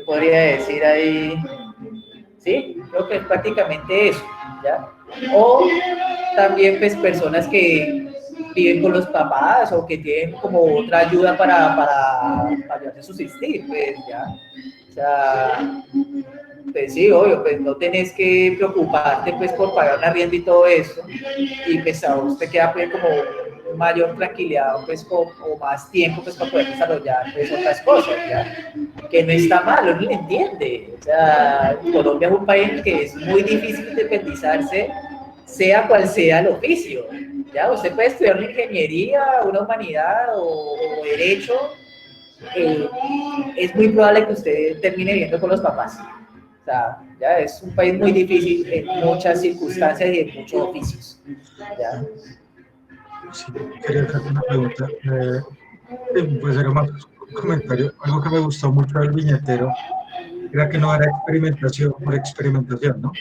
S2: podría decir ahí? Sí, creo que es prácticamente eso, ¿ya? O también pues personas que viven con los papás o que tienen como otra ayuda para ayudarse a subsistir, pues ya. O sea, pues sí, obvio, pues no tenés que preocuparte pues por pagar una arriendo y todo eso, y pues a vos te queda pues como mayor tranquilidad pues o más tiempo pues para poder desarrollar pues otras cosas, ¿ya? Que no está mal, uno lo entiende. O sea, Colombia es un país en el que es muy difícil independizarse, sea cual sea el oficio. Ya, usted puede estudiar una ingeniería, una humanidad o derecho, es muy probable que usted termine viviendo con los papás. O sea, ya es un país muy difícil en muchas circunstancias y en muchos oficios. ¿Ya?
S5: Sí, quería hacerte una pregunta. Pues era más un comentario. Algo que me gustó mucho del viñetero era que no era experimentación por experimentación, ¿no?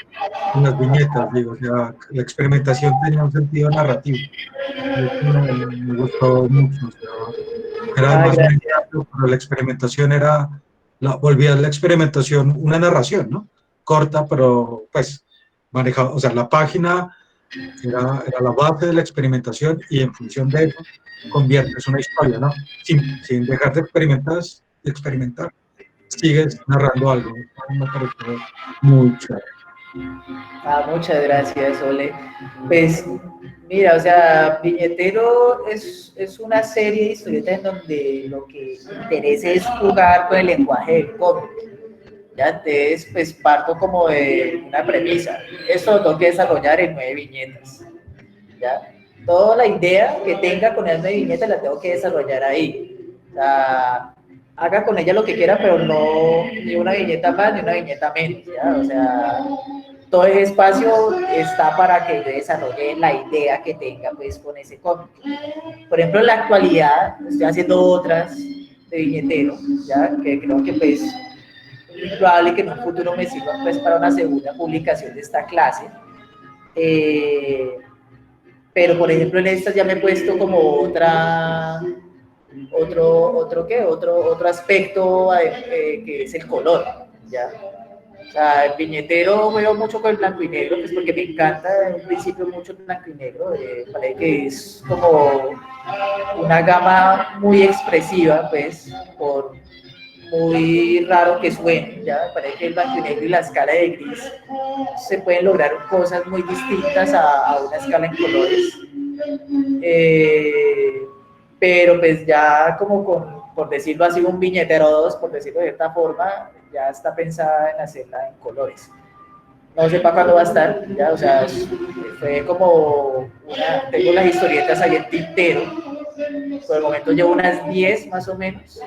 S5: En las viñetas, digo, o sea, la experimentación tenía un sentido narrativo. Y eso me gustó mucho, o sea, era además un ensayo, pero la experimentación volvía la experimentación una narración, ¿no? Corta, pero pues manejaba, o sea, la página era la base de la experimentación y en función de eso conviertes una historia, ¿no? Sin dejar de experimentar, sigues narrando algo. Me pareció muy chévere.
S2: Muchas gracias, Ole. Pues mira, o sea, Viñetero es una serie de historietas en donde lo que interesa es jugar con el lenguaje del cómic. Ya, entonces, pues parto como de una premisa. Esto lo tengo que desarrollar en 9 viñetas. ¿Ya? Toda la idea que tenga con esas 9 viñetas la tengo que desarrollar ahí. O sea, haga con ella lo que quiera, pero no ni una viñeta más ni una viñeta menos. ¿Ya? O sea, todo ese espacio está para que yo desarrolle la idea que tenga pues con ese cómic. Por ejemplo, en la actualidad estoy haciendo otras de viñetero, ya, que creo que pues es probable que en un futuro me sirva pues para una segunda publicación de esta clase. Pero por ejemplo en estas ya me he puesto como otro aspecto que es el color, ¿ya? O sea, el viñetero veo mucho con el blanco y negro, pues porque me encanta en un principio mucho el blanco y negro, parece que es como una gama muy expresiva, pues, por muy raro que suene, ya, parece que el blanco y negro y la escala de gris se pueden lograr cosas muy distintas a una escala en colores. Pero pues ya como por decirlo así, un viñetero 2, por decirlo de cierta forma, ya está pensada en hacerla en colores. No sé para cuándo va a estar, ya, o sea, fue como tengo las historietas ahí en tintero, por el momento llevo unas 10 más o menos.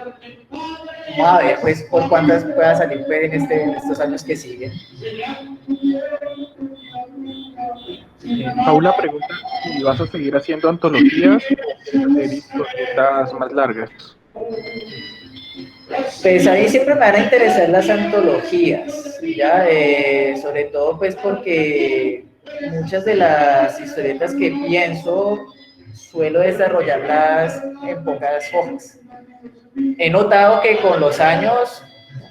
S2: Vamos a ver pues por cuántas pueda salir pues, en estos años que siguen.
S1: Paula pregunta si vas a seguir haciendo antologías o quieres hacer historietas más largas.
S2: Pues a mí siempre me van a interesar las antologías, ¿ya? Sobre todo pues porque muchas de las historietas que pienso suelo desarrollarlas en pocas hojas. He notado que con los años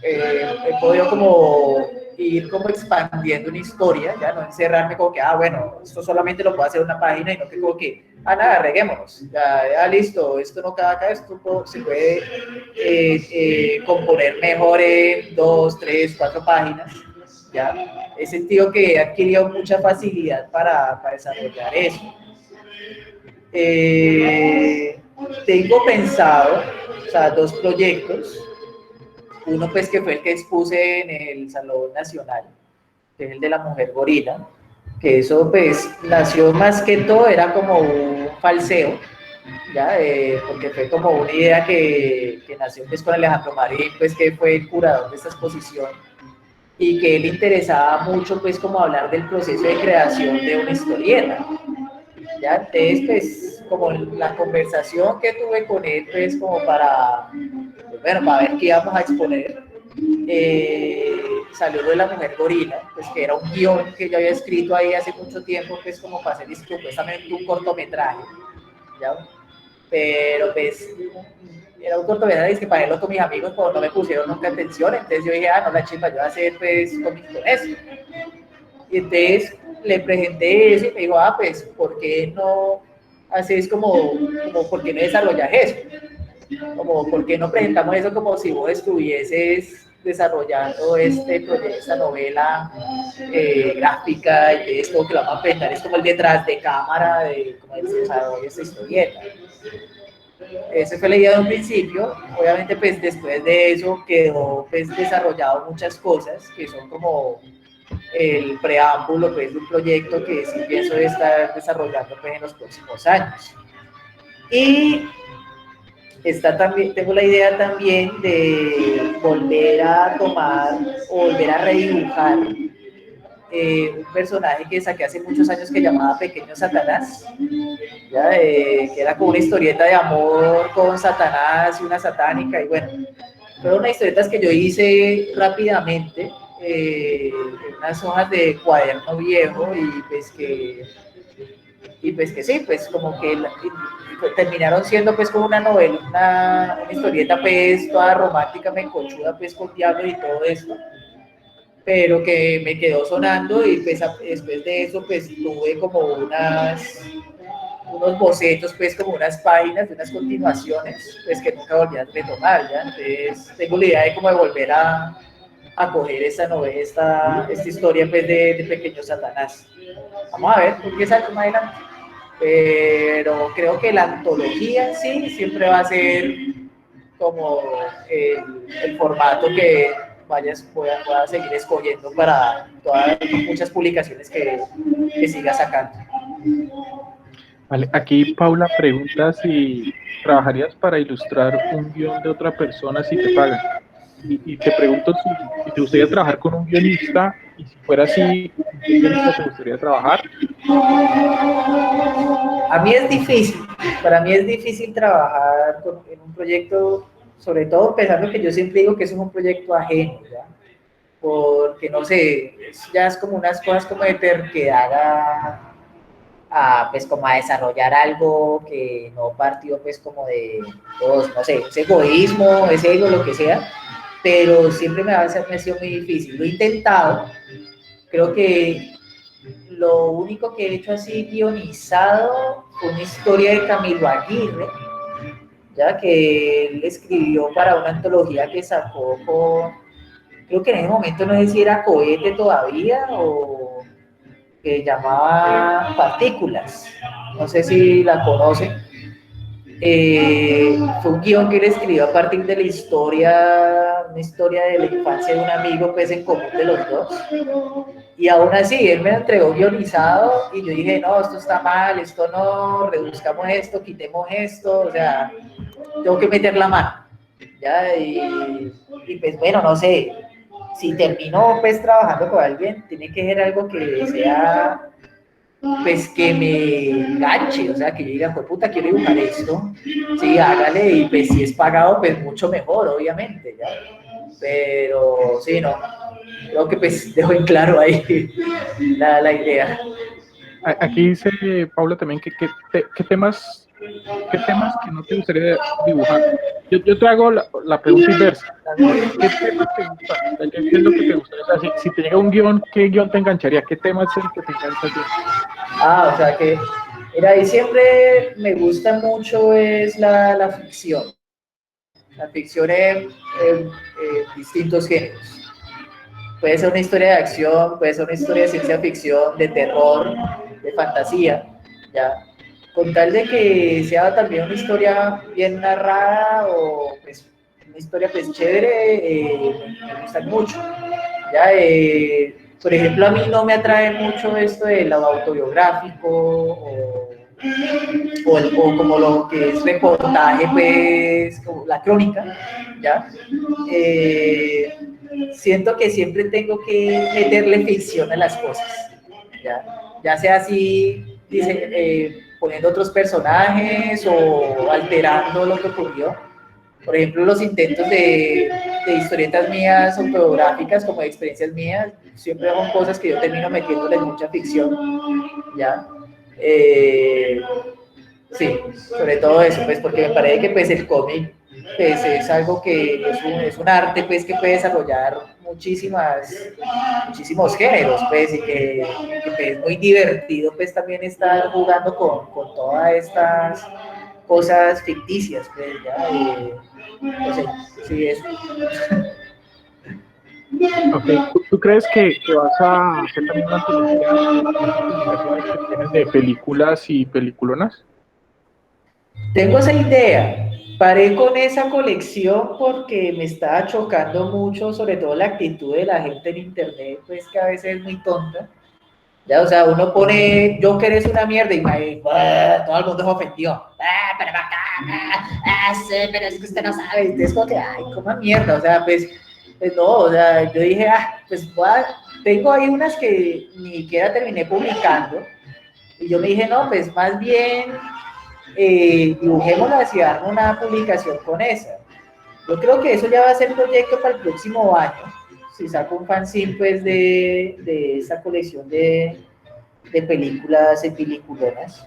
S2: he podido como ir como expandiendo una historia, ya no encerrarme como que, bueno, esto solamente lo puedo hacer en una página y no que como que, nada, reguémonos, ya listo, esto no cabe acá, esto se puede componer mejor en 2, 3, 4 páginas, ya. He sentido que he adquirido mucha facilidad para desarrollar eso. Tengo pensado, o sea, 2 proyectos. Uno pues que fue el que expuse en el Salón Nacional, que es el de la mujer gorila, que eso pues nació más que todo, era como un falseo, ¿ya? Porque fue como una idea que nació pues con Alejandro Marín, pues que fue el curador de esta exposición, y que él interesaba mucho pues como hablar del proceso de creación de una historieta. Ya, entonces, pues, como la conversación que tuve con él, pues, como para ver qué íbamos a exponer, salió lo de la mujer gorila, pues, que era un guión que yo había escrito ahí hace mucho tiempo, pues, como para hacer supuestamente un cortometraje, ¿ya? Pero, pues, era un cortometraje que para verlo con mis amigos, pues, no me pusieron nunca atención, entonces yo dije, no, la chimba, yo voy a hacer, pues, con eso. Y entonces le presenté eso y me dijo, pues, ¿por qué no haces ¿por qué no desarrollas eso? Como, ¿por qué no presentamos eso como si vos estuvieses desarrollando esta novela gráfica y esto que lo vamos a presentar es como el detrás de cámara de cómo se desarrolla esta historieta? Esa fue la idea de un principio. Obviamente, pues, después de eso quedó, pues, desarrollado muchas cosas que son como el preámbulo pues, de un proyecto que sí pienso estar desarrollando pues, en los próximos años. Y tengo la idea también de volver a tomar o volver a redibujar un personaje que saqué hace muchos años que llamaba Pequeño Satanás, ¿ya? Que era como una historieta de amor con Satanás y una satánica, y bueno, fueron unas historietas que yo hice rápidamente, unas hojas de cuaderno viejo y pues que sí, pues como que terminaron siendo pues como una novela, una historieta pues toda romántica, mencochuda pues con diablo y todo esto, pero que me quedó sonando y pues después de eso pues tuve como unos bocetos, pues como unas páginas, unas continuaciones, pues que nunca volví a retomar, ¿ya? Entonces tengo la idea de como de volver a coger esta novela, esta historia pues de Pequeño Satanás. Vamos a ver por qué sale más adelante. Pero creo que la antología sí siempre va a ser como el formato que pueda seguir escogiendo para muchas publicaciones que siga sacando.
S1: Vale, aquí Paula pregunta si trabajarías para ilustrar un guión de otra persona si te pagan. Y te pregunto si te gustaría trabajar con un guionista, y si fuera así, ¿con qué guionista te gustaría trabajar?
S2: A mí es difícil, para mí es difícil trabajar en un proyecto sobre todo pensando que yo siempre digo que eso es un proyecto ajeno, ¿ya? Porque no sé, ya es como unas cosas como de terquedad pues como a desarrollar algo que no partió pues como de todos, no sé, ese egoísmo, ese ego, lo que sea, pero siempre me ha sido muy difícil. Lo he intentado, creo que lo único que he hecho así guionizado fue una historia de Camilo Aguirre, ya que él escribió para una antología que sacó con, creo que en ese momento no sé si era Cohete todavía o que llamaba Partículas, no sé si la conocen. Fue un guión que él escribió a partir de la historia, una historia de la infancia de un amigo pues en común de los dos, y aún así él me lo entregó guionizado y yo dije no, esto está mal, esto no, reduzcamos esto, quitemos esto, o sea, tengo que meter la mano, ¿ya? Y pues bueno, no sé, si termino pues trabajando con alguien, tiene que ser algo que sea, pues que me enganche, o sea, que yo diga, pues puta, quiero dibujar esto, sí, hágale, y pues si es pagado, pues mucho mejor, obviamente, ¿ya? Pero sí, no, creo que pues dejo en claro ahí la idea.
S1: Aquí dice Paula también que qué temas que no te gustaría dibujar. Yo te hago la pregunta inversa. ¿Qué temas te gustan? ¿Qué es lo que te gustaría? O sea, si te llega un guión, ¿qué guión te engancharía? ¿Qué tema es el que te engancha a ti?
S2: O sea que, mira, ahí siempre me gusta mucho es la ficción. La ficción en distintos géneros. Puede ser una historia de acción, puede ser una historia de ciencia ficción, de terror, de fantasía, ¿ya? Con tal de que sea también una historia bien narrada o pues, una historia pues chévere, me gustan mucho, ¿ya? Por ejemplo, a mí no me atrae mucho esto de lo autobiográfico o como lo que es reportaje, pues, como la crónica, ¿ya? Siento que siempre tengo que meterle ficción a las cosas, ya sea así, poniendo otros personajes o alterando lo que ocurrió. Por ejemplo, los intentos de historietas mías autobiográficas, como de experiencias mías, siempre son cosas que yo termino metiéndole mucha ficción, ¿ya? Sí, sobre todo eso, pues porque me parece que pues el cómic pues, es algo que es un arte pues que puede desarrollar muchísimos géneros pues y que pues, es muy divertido pues también estar jugando con todas estas cosas ficticias pues ya, no sé, sí eso.
S1: Okay. ¿Tú crees que vas a hacer también una antología de esas publicaciones que tienes de películas y peliculonas?
S2: Tengo esa idea. Paré con esa colección porque me estaba chocando mucho, sobre todo la actitud de la gente en internet, pues que a veces es muy tonta. Ya, o sea, uno pone Joker es una mierda y todo el mundo se ofendió. Pero sí, pero es que usted no sabe. Entonces, como que, ay, coma mierda. O sea, pues no, o sea, yo dije, pues tengo ahí unas que ni siquiera terminé publicando. Y yo me dije, no, pues más bien dibujémoslas y darnos una publicación con esa. Yo creo que eso ya va a ser proyecto para el próximo año. Si saco un fanzine pues de esa colección de películas y peliculonas.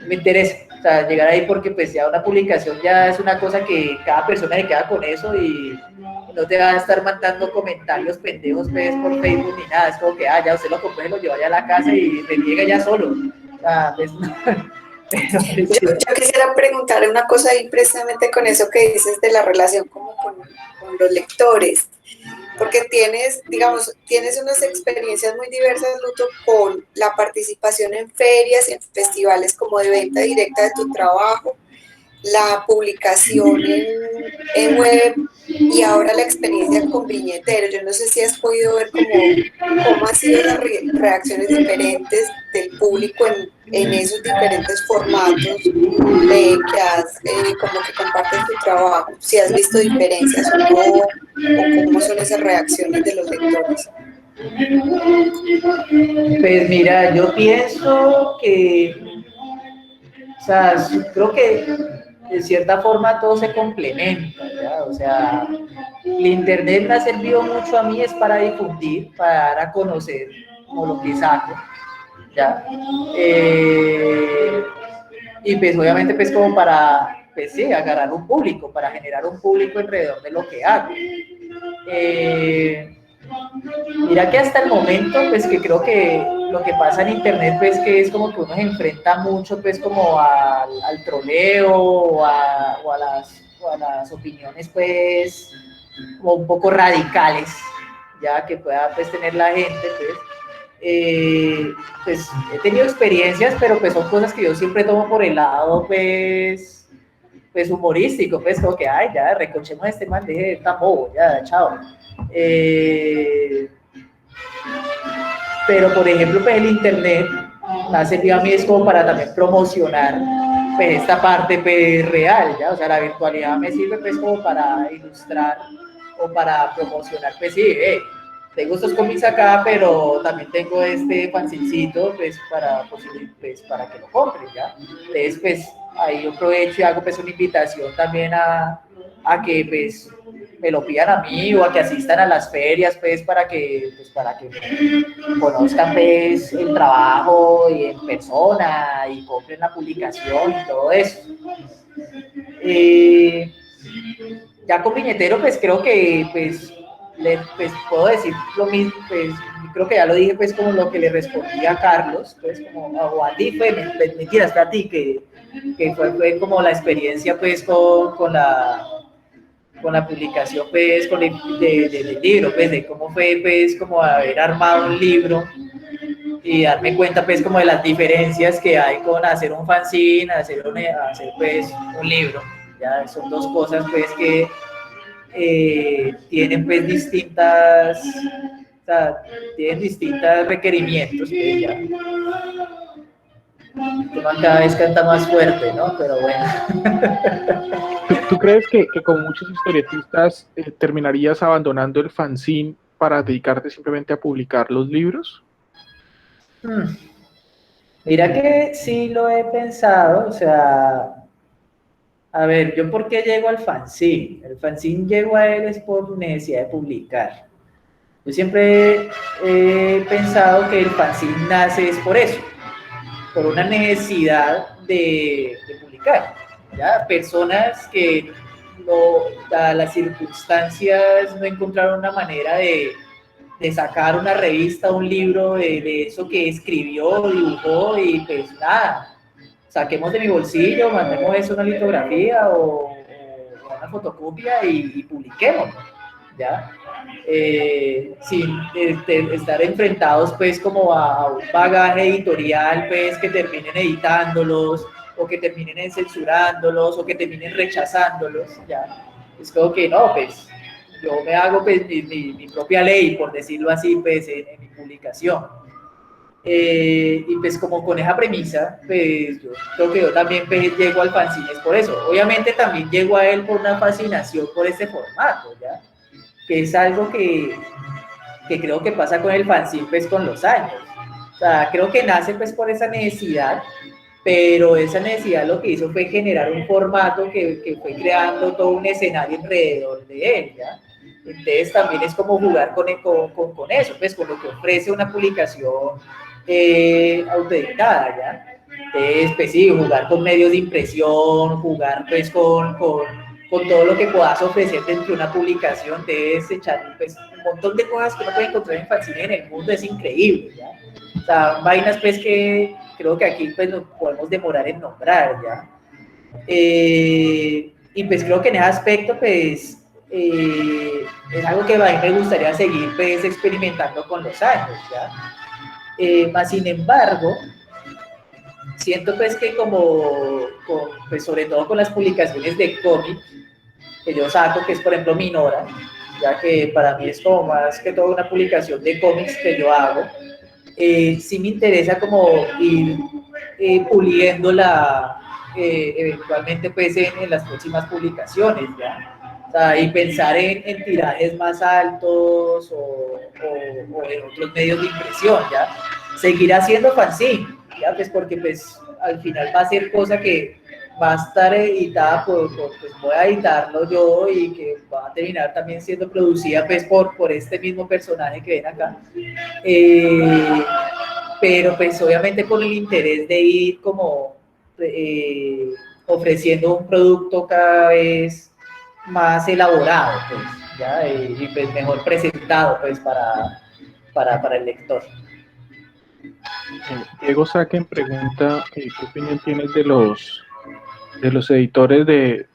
S2: Me interesa, o sea, llegar ahí porque pues ya una publicación ya es una cosa que cada persona se queda con eso y no te va a estar mandando comentarios pendejos pues, por Facebook ni nada, es como que ya usted lo compró y lo lleva ya a la casa y reniega ya solo. O sea, pues,
S4: yo quisiera preguntar una cosa ahí precisamente con eso que dices de la relación como con los lectores, porque tienes unas experiencias muy diversas, Luto, con la participación en ferias y en festivales como de venta directa de tu trabajo, la publicación en web y ahora la experiencia con Viñetero. Yo no sé si has podido ver cómo han sido las reacciones diferentes del público en esos diferentes formatos que has, como que compartes tu trabajo, si has visto diferencias o no, o cómo son esas reacciones de los lectores.
S2: Pues mira, yo pienso que, o sea, creo que de cierta forma todo se complementa, ¿ya? O sea, el internet me ha servido mucho a mí es para difundir, para dar a conocer como lo que saco, ¿ya? Y pues obviamente pues como para, pues sí, agarrar un público, para generar un público alrededor de lo que hago. Mira que hasta el momento, pues que creo que lo que pasa en internet, pues que es como que uno se enfrenta mucho, pues como al troleo o a las opiniones, pues, como un poco radicales, ya que pueda pues tener la gente, pues he tenido experiencias, pero pues son cosas que yo siempre tomo por el lado, pues humorístico, pues como que, ay, ya, recochemos a este man, deje de tan bobo, ya, chao. Pero por ejemplo, pues el internet me ha servido a mí es como para también promocionar pues esta parte pues real, ¿ya? O sea, la virtualidad me sirve pues como para ilustrar o para promocionar, pues sí, tengo estos cómics acá, pero también tengo este fancincito pues para que lo compren, ¿ya? Entonces pues ahí yo aprovecho y hago pues una invitación también a que pues me lo pidan a mí o a que asistan a las ferias pues para que conozcan pues el trabajo y en persona y compren la publicación y todo eso. Ya con Viñetero pues creo que pues puedo decir lo mismo, pues creo que ya lo dije pues como lo que le respondí a Carlos, pues como, o a ti fue, mentiras, fue a ti que fue como la experiencia pues con la publicación pues del libro, pues de cómo fue pues como haber armado un libro y darme cuenta pues como de las diferencias que hay con hacer un fanzine, hacer pues un libro, ya son dos cosas pues que tienen pues distintas, o sea, tienen distintos requerimientos, pues ya. Cada vez canta más fuerte, ¿no? Pero bueno.
S1: ¿Tú crees que como muchos historietistas terminarías abandonando el fanzine para dedicarte simplemente a publicar los libros?
S2: Mira que sí lo he pensado, o sea, a ver, ¿yo por qué llego al fanzine? El fanzine llego a él es por necesidad de publicar. Yo siempre he pensado que el fanzine nace es por eso, por una necesidad de publicar, ¿ya? Personas que a las circunstancias no encontraron una manera de sacar una revista, un libro de eso que escribió, dibujó y pues nada, saquemos de mi bolsillo, mandemos eso a una litografía o una fotocopia y publiquémoslo, ¿ya? Sin estar enfrentados pues como a un bagaje editorial pues que terminen editándolos o que terminen censurándolos o que terminen rechazándolos, ¿ya? Es como que no, pues yo me hago pues mi propia ley, por decirlo así, pues en mi publicación. Y pues como con esa premisa, pues yo creo que yo también pues, llego al fanzine es por eso. Obviamente también llego a él por una fascinación por este formato, ¿ya? Que es algo que creo que pasa con el fanzine pues con los años. O sea, creo que nace pues por esa necesidad, pero esa necesidad lo que hizo fue generar un formato que fue creando todo un escenario alrededor de él, ¿ya? Entonces también es como jugar con eso, pues con lo que ofrece una publicación autoeditada, ¿ya? Entonces, pues sí, jugar con medios de impresión, jugar pues con todo lo que puedas ofrecer dentro de una publicación, debes echar pues, un montón de cosas que uno puede encontrar en fanzine en el mundo, es increíble, ¿ya? O sea, vainas pues que creo que aquí pues nos podemos demorar en nombrar, ¿ya? Y pues creo que en ese aspecto pues es algo que a mí me gustaría seguir pues experimentando con los años, ¿ya? Más sin embargo, siento pues que pues sobre todo con las publicaciones de cómic que yo saco, que es por ejemplo Minora, ya que para mí es como más que todo una publicación de cómics que yo hago, sí me interesa como ir puliéndola eventualmente pues en las próximas publicaciones, ¿ya? O sea, y pensar en tirajes más altos o en otros medios de impresión, ¿ya? Seguir haciendo fanzine, ¿ya? Pues porque pues al final va a ser cosa que va a estar editada pues voy a editarlo yo y que va a terminar también siendo producida pues por este mismo personaje que ven acá. Pero pues obviamente con el interés de ir como ofreciendo un producto cada vez más elaborado, pues, ¿ya? Y pues mejor presentado pues para el lector.
S1: Diego Saquen pregunta ¿qué opinión tienes de los editores de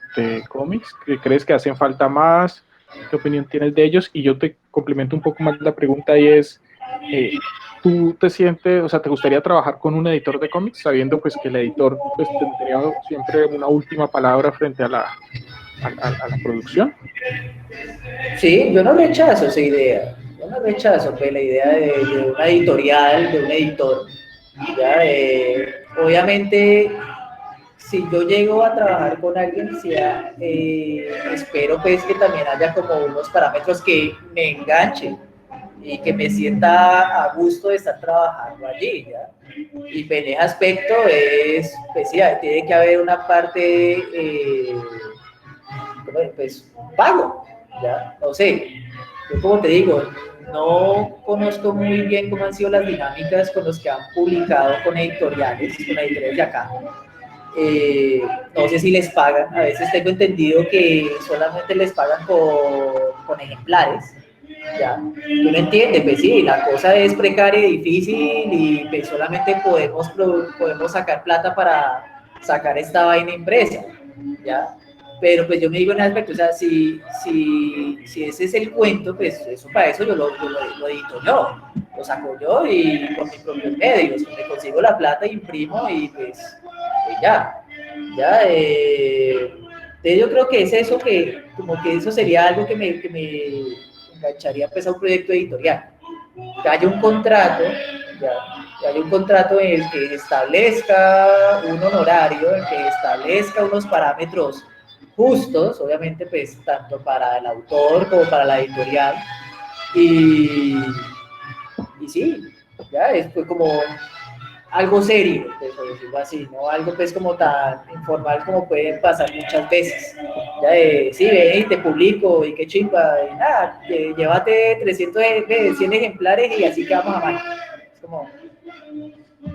S1: cómics? ¿Qué crees que hacen falta más? ¿Qué opinión tienes de ellos? Y yo te complemento un poco más la pregunta y es, ¿tú te sientes, o sea, te gustaría trabajar con un editor de cómics sabiendo pues que el editor pues tendría siempre una última palabra frente a la producción?
S2: Sí, yo no rechazo esa idea. Yo no rechazo pues, la idea de una editorial, de un editor. ¿Ya? Obviamente, si yo llego a trabajar con alguien, espero pues que también haya como unos parámetros que me enganchen y que me sienta a gusto de estar trabajando allí, ¿ya? Y pues, en ese aspecto pues sí, tiene que haber una parte, pues, pago, ¿ya? No sé, yo como te digo, no conozco muy bien cómo han sido las dinámicas con los que han publicado con editoriales de acá. No sé si les pagan, a veces tengo entendido que solamente les pagan con ejemplares, ¿ya? Uno entiende, pues sí, la cosa es precaria y difícil y pues solamente podemos sacar plata para sacar esta vaina impresa, ¿ya? Pero pues yo me digo en el aspecto, o sea, si ese es el cuento, pues eso para eso yo lo edito yo, lo saco yo y con mis propios medios, me consigo la plata, imprimo y pues ya, yo creo que es eso que, como que eso sería algo que me engancharía pues a un proyecto editorial, que haya un contrato, que haya un contrato en el que establezca un honorario, en el que establezca unos parámetros justos, obviamente pues tanto para el autor como para la editorial, y sí, ya, fue como algo serio, pues, por decirlo así, no algo pues como tan informal como pueden pasar muchas veces. Ya sí, ven y te publico y qué chimba, y nada, llévate 300, 100 ejemplares y así quedamos a mano. Es como,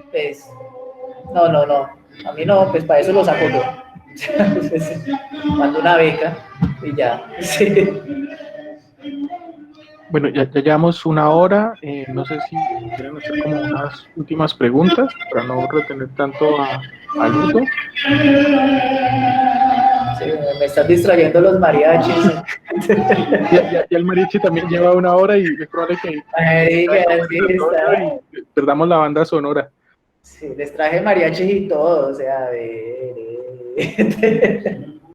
S2: pues, no, a mí no, pues para eso lo saco yo. Mando una beca y ya. Sí.
S1: Bueno, ya llevamos una hora, no sé si quieren hacer como unas últimas preguntas para no retener tanto a Ludo.
S2: Sí, me están distrayendo los mariachis.
S1: Ya el mariachi también lleva una hora y es probable que perdamos la banda sonora.
S2: Sí, les traje mariachis y todo, o sea,